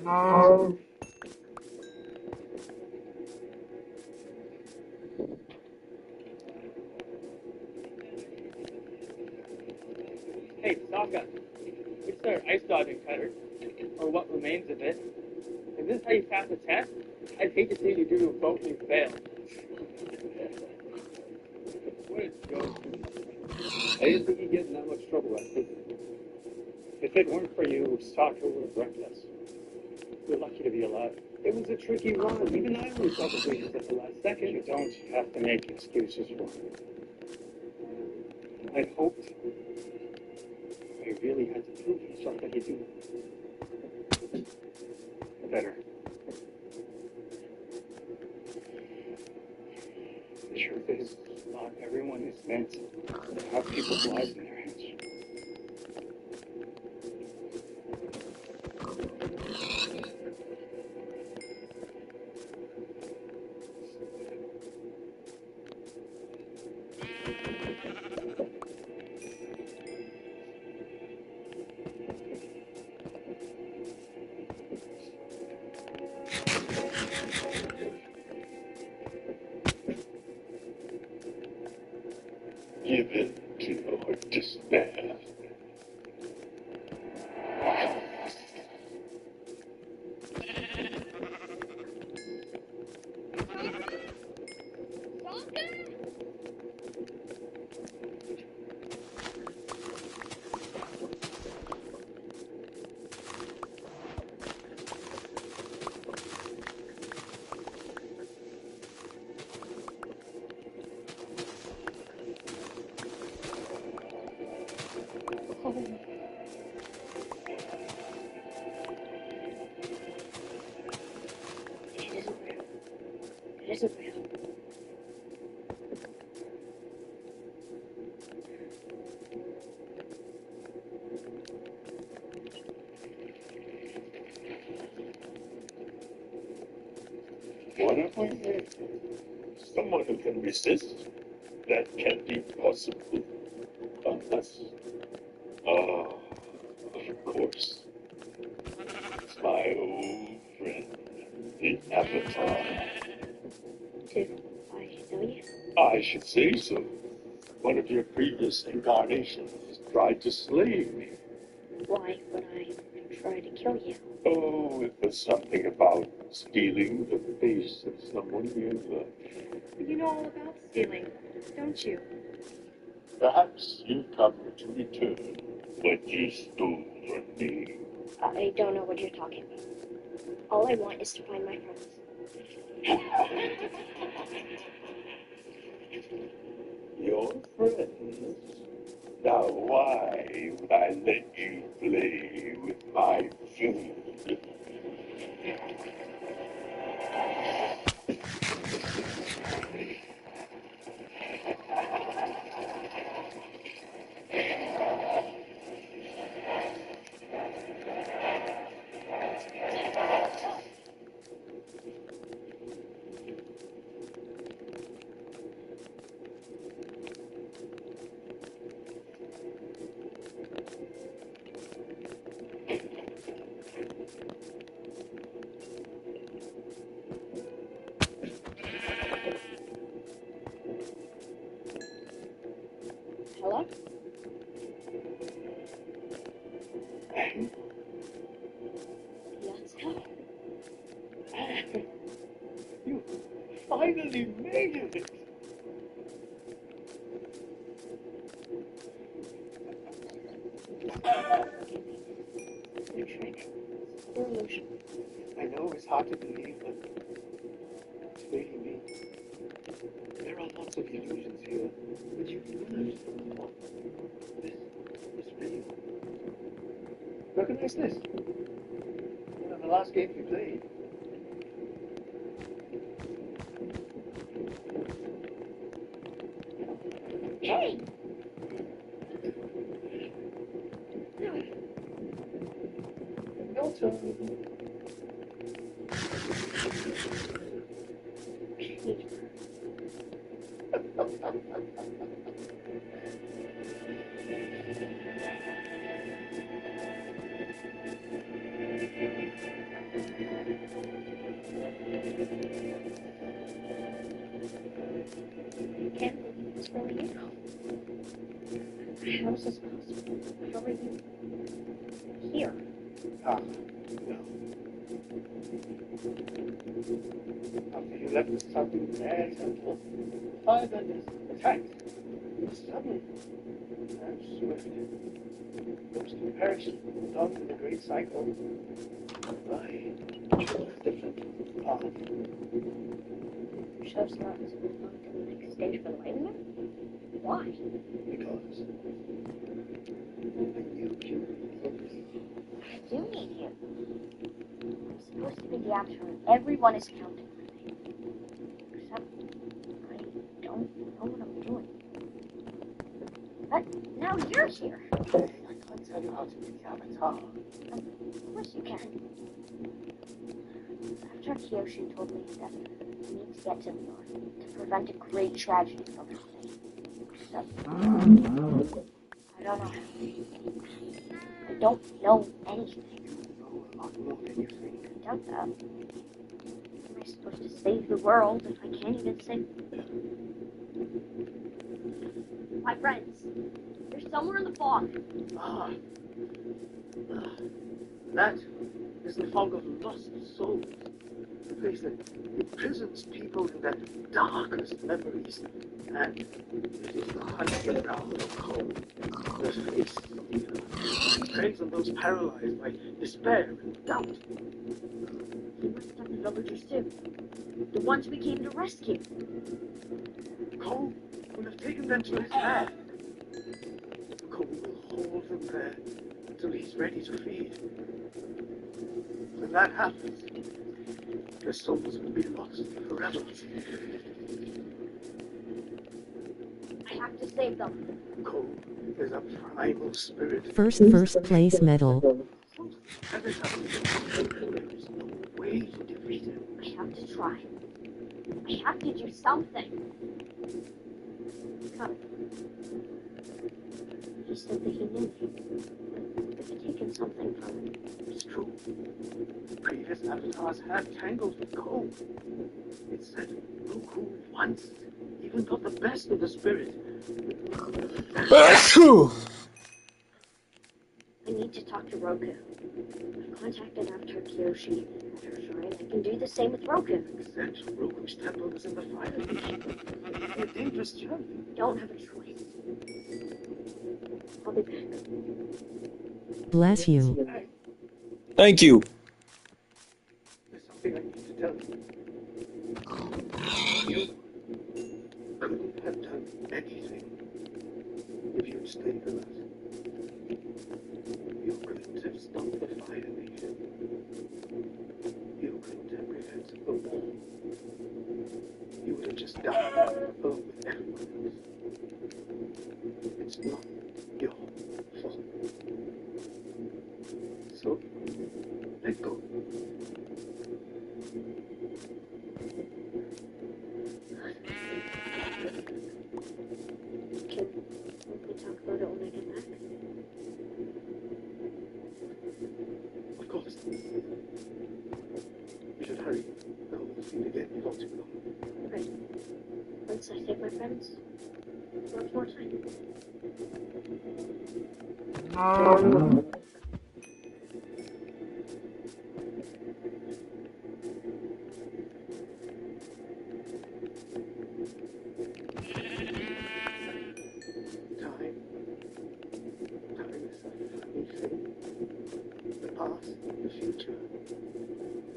Hey, Sokka, it's our ice dodging cutter, or what remains of it. Is this how you pass the test? I'd hate to see you do a vote and you fail. What is going on? I didn't think you'd get in that much trouble last week. If it weren't for you, Sokka would have wrecked us. We're lucky to be alive. It was a tricky run. Even I only saw the bleachers at the last second. You don't have to make excuses for it. I'd hoped. I really had to prove myself that you do. Better. The truth is, not everyone is meant to have people's lives in their hands. Give in to your despair. It isn't real. What have we made? Someone who can resist? That can't be possible. Unless... Ah, of course. It's my old friend, the Avatar. Did I know you? I should say so. One of your previous incarnations tried to slay me. Why would I try to kill you? Oh, it was something about stealing the face of someone you loved. You know all about stealing, don't you? Perhaps you've come to return what you stole from me. I don't know what you're talking about. All I want is to find my friends. Your friends? Now why would I let you play with my food? Hello? That's how. You finally made it! Your trick. Your illusion. I know it's hard to believe, but it's really me. There are lots of illusions here, but you can understand one. This is real. Recognize this? One of the last games we played. Hey! Your turn. Ah, no. After you left the southern air temple, fire vendors attacked. Suddenly, and swift. Those two perished along with the great cycle. I chose a different path. You chose not to move on to the next stage for the lightning? Why? Because I knew you loved me. I do need you. I'm supposed to be the actor and everyone is counting on me. Except I don't know what I'm doing. But now you're here. Hey, I can't tell you how to be the avatar. Of course you can. After Kyoshi told me that we need to get to the north to prevent a great tragedy from happening. Except I don't know. I don't know anything. A lot more than you think. I doubt that. How am I supposed to save the world if I can't even save my friends? They're somewhere in the fog. Ah. That is the fog of lost souls. The place that imprisons people in their darkest memories. And it is the hunting ground of cold, the face of the earth. It preys on those paralyzed by despair and doubt. He must have the villagers too. The ones we came to rescue. Cole will have taken them to his land. Cole will hold them there until he's ready to feed. When that happens, their souls will be lost forever. I have to save them. Cole is a primal spirit. First place medal. Every time there is no way to defeat him. I have to try. I have to do something. Come. He said that he knew me. That had taken something from him. It's true. Previous avatars have tangled with Cole. It said Roku once even got the best of the spirit. I need to talk to Roku. I've contacted Avatar Kyoshi at her shrine. I can do the same with Roku. Except Roku's temple is in the Fire Nation. It's a dangerous journey. Don't have a choice. I'll be back. Bless you. Thank you. There's something I need to tell you. You couldn't have done anything if you'd stayed with us. You couldn't have stopped the Fire Nation. You couldn't have prevented the war. You would have just died along with everyone else. It's not your fault. So, let go. Can we talk about it when I get back? Of course. You should hurry. No, we'll see you again before too long. Right. Once I save my friends, we'll have more time. Time is a funny thing. The past, the future,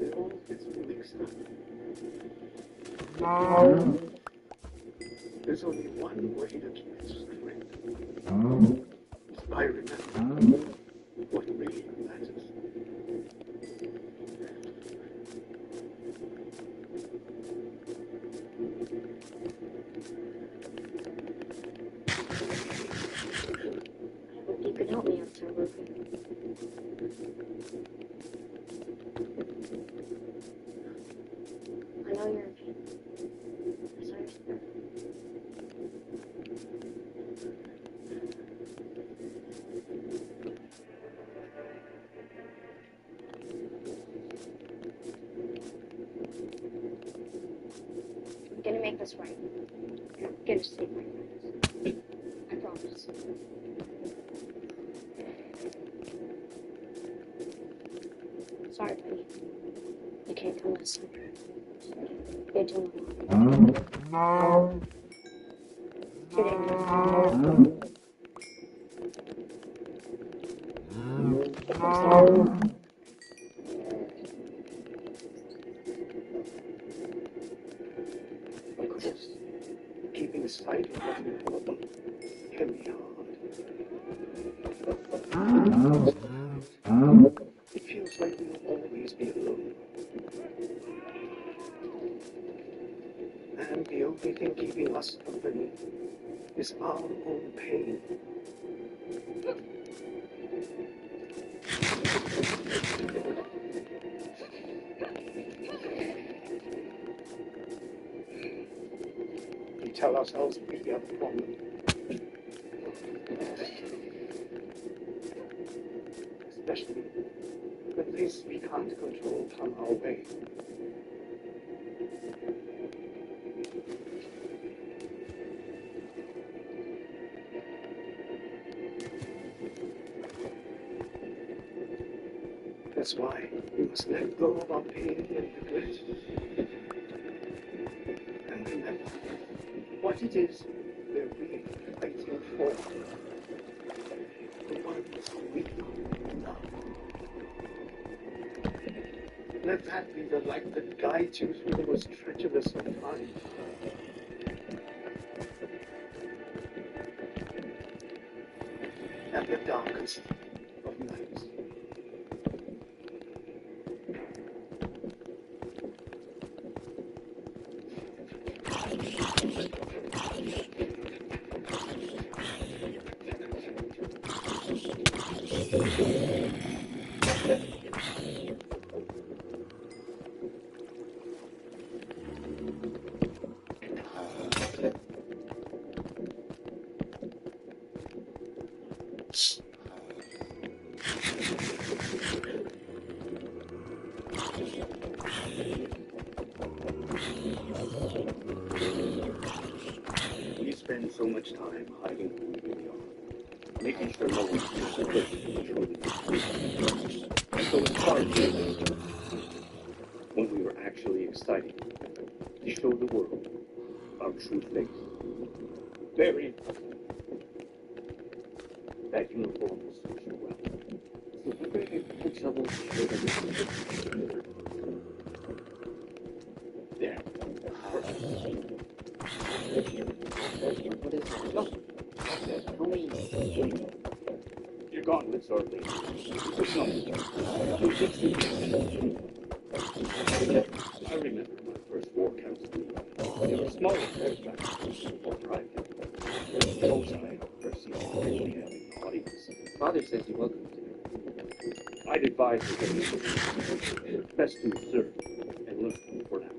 it all gets mixed up. There's only one way to keep it straight. It's by remembering what really matters. I hope you can help me out, Roku. I know you're in pain. I saw your spirit. I'm gonna make this right. I'm gonna save my friends. I promise. Sorry, buddy. You can't come this summer. You're doing Of course, keeping sight of what you love can be hard. It feels like we'll always be alone. And the only thing keeping us company is our own pain. We tell ourselves we are the problem. Especially when things we can't control come our way. That's why we must let go of our pain and regret. And remember what it is we're really fighting for. The ones we love. Let that be the light that guides you through the most treacherous of times. And the darkest of nights. We spend so much time hiding who we really are, making sure no one sees the person we truly are. And so it's hard to when we were actually excited to show the world our true face. Very important. That uniform will suit you well. So we're going to put trouble there. What is it? No. Your gauntlets are late. No. You fix it. I remember my first war council. They were small aircraft or private. Bullseye of Percy really having an audience. Father says you're welcome to. I'd advise you that best to observe and look for now.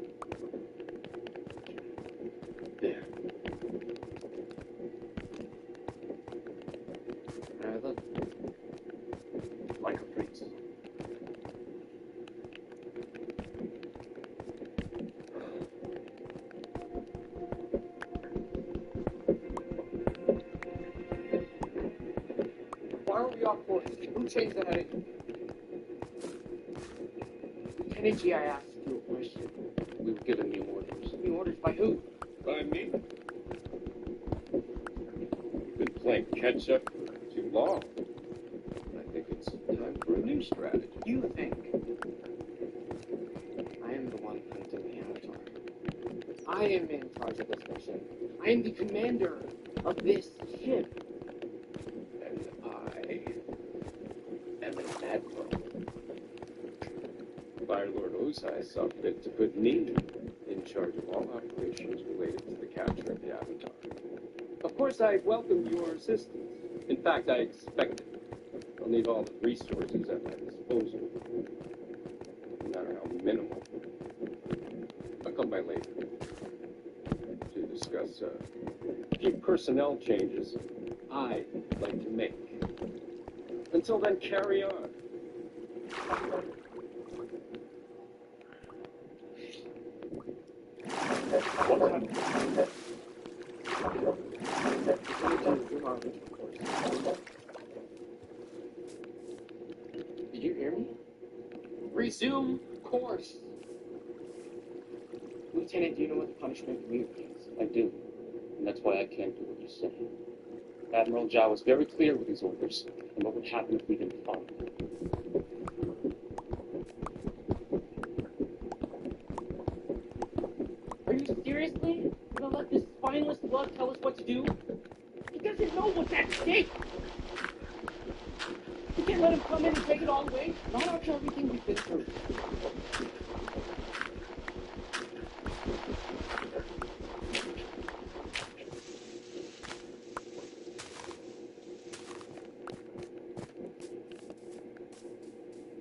There. Look. Like a prince. Why are we off course? Who changed the heading? Kenichi, I asked you a question. We were given new orders. New orders by who? By me. You've been playing catch up for too long. I think it's time for a new strategy. You think? I am the one hunting the Avatar. I am in charge of this mission. I am the commander of this ship. And I am an admiral. Fire Lord Ozai saw fit to put me in charge of all operations related to the capture of the Avatar. Of course, I welcome your assistance. In fact, I expect it. I'll need all the resources at my disposal, no matter how minimal. I'll come by later to discuss a few personnel changes I'd like to make. Until then, carry on. Did you hear me? Resume course. Lieutenant, do you know what the punishment for me is? I do. And that's why I can't do what you say. Admiral Zhao was very clear with his orders and what would happen if we didn't follow them. Are you seriously gonna let this spineless bug tell us what to do? He doesn't know what's at stake. We can't let him come in and take it all away. Not after everything we've been through.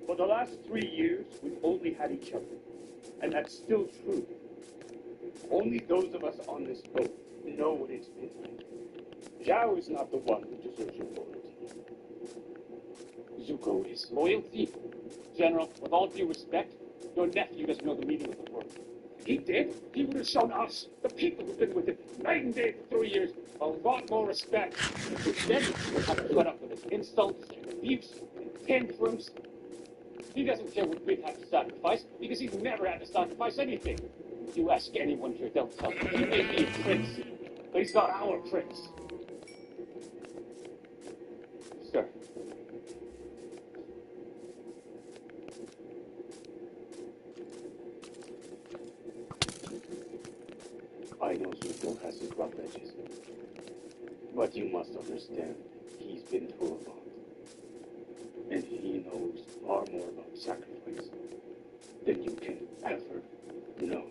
For the last 3 years, we've only had each other. And that's still true. Only those of us on this boat know what it's been like. Zhao is not the one who deserves your loyalty. Zuko is. Loyalty? General, with all due respect, your nephew doesn't know the meaning of the word. If he did, he would have shown us, the people who've been with him night and day for 3 years, a lot more respect. Instead, you have to put up with his insults and abuse and tantrums. He doesn't care what we've had to sacrifice because he's never had to sacrifice anything. If you ask anyone here, they'll tell you he may be a prince, but he's not our prince. Sir. I know Zuko has his rough edges. But you must understand, he's been through a lot. And he knows far more about sacrifice than you can ever know.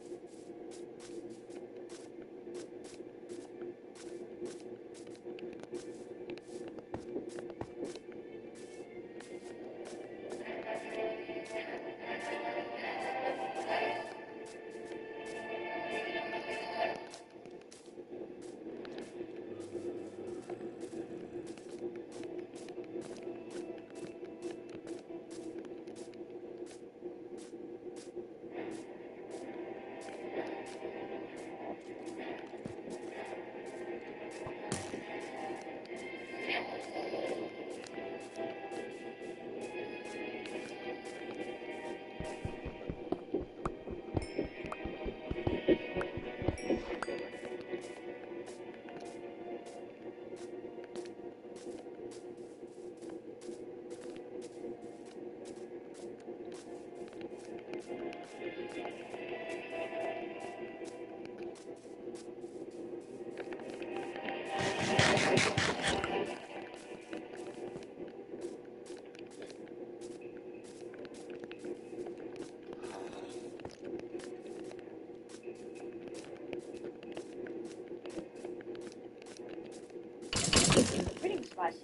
Greetings, Vice.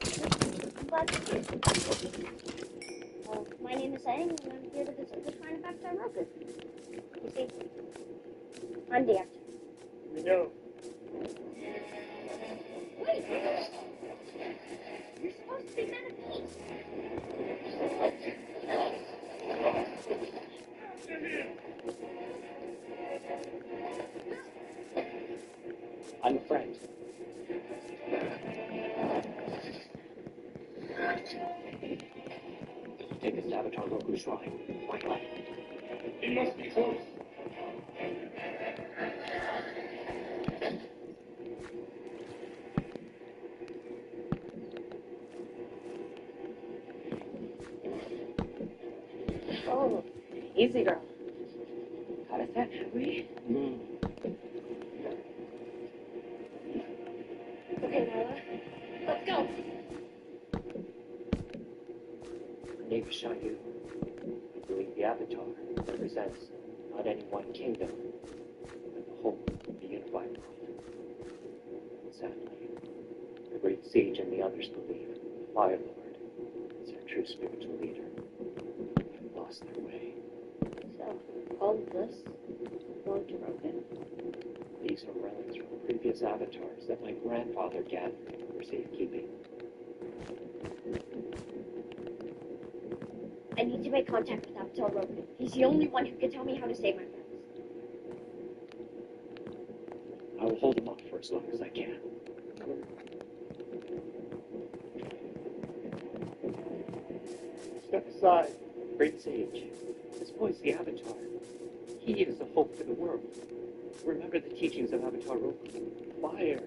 I'm glad to see you. Well, my name is Aang, and I'm here to visit the shrine of Avatar Roku. You see, I'm the actor. We know. Wait! You're supposed to be men of peace. I'm a friend. Take us to Avatar Roku Shrine. Quickly. He must be close. Oh, easy, girl. Got us that, have we? Okay, Nala. Let's go. Name Shayu. I believe the Avatar represents not any one kingdom, but the whole of the unified world. And sadly, the great sage and the others believe the Fire Lord is our true spiritual leader. They've lost their way. So, all of this belong to Rogan. These are relics from previous avatars that my grandfather gathered for safekeeping. I need to make contact with Avatar Rogan. He's the only one who can tell me how to save my friends. I will hold him up for as long as I can. Step aside. Great sage. This boy's the Avatar. He is the hope for the world. Remember the teachings of Avatar Roku. Fire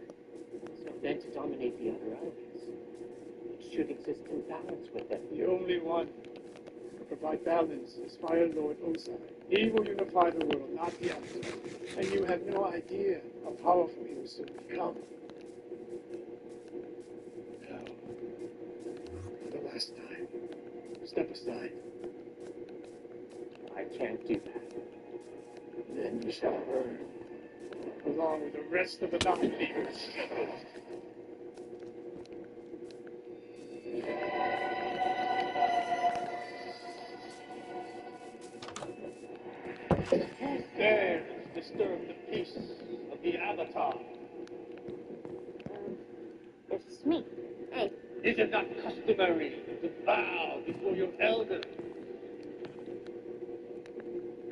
is not meant to dominate the other elements. It should exist in balance with them. The only one who can provide balance is Fire Lord Ozai. He will unify the world, not the Avatar. And you have no idea how powerful he will soon become. Now, for the last time, step aside. I can't do that. Then you shall burn, along with the rest of the non-believers. Who dares disturb the peace of the Avatar? It's me. Hey. Is it not customary to bow before your elders?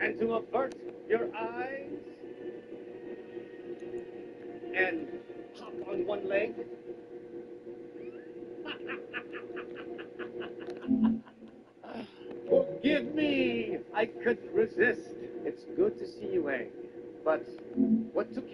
And to avert your eyes? And hop on one leg? Forgive me! I couldn't resist. It's good to see you, Aang. But what took you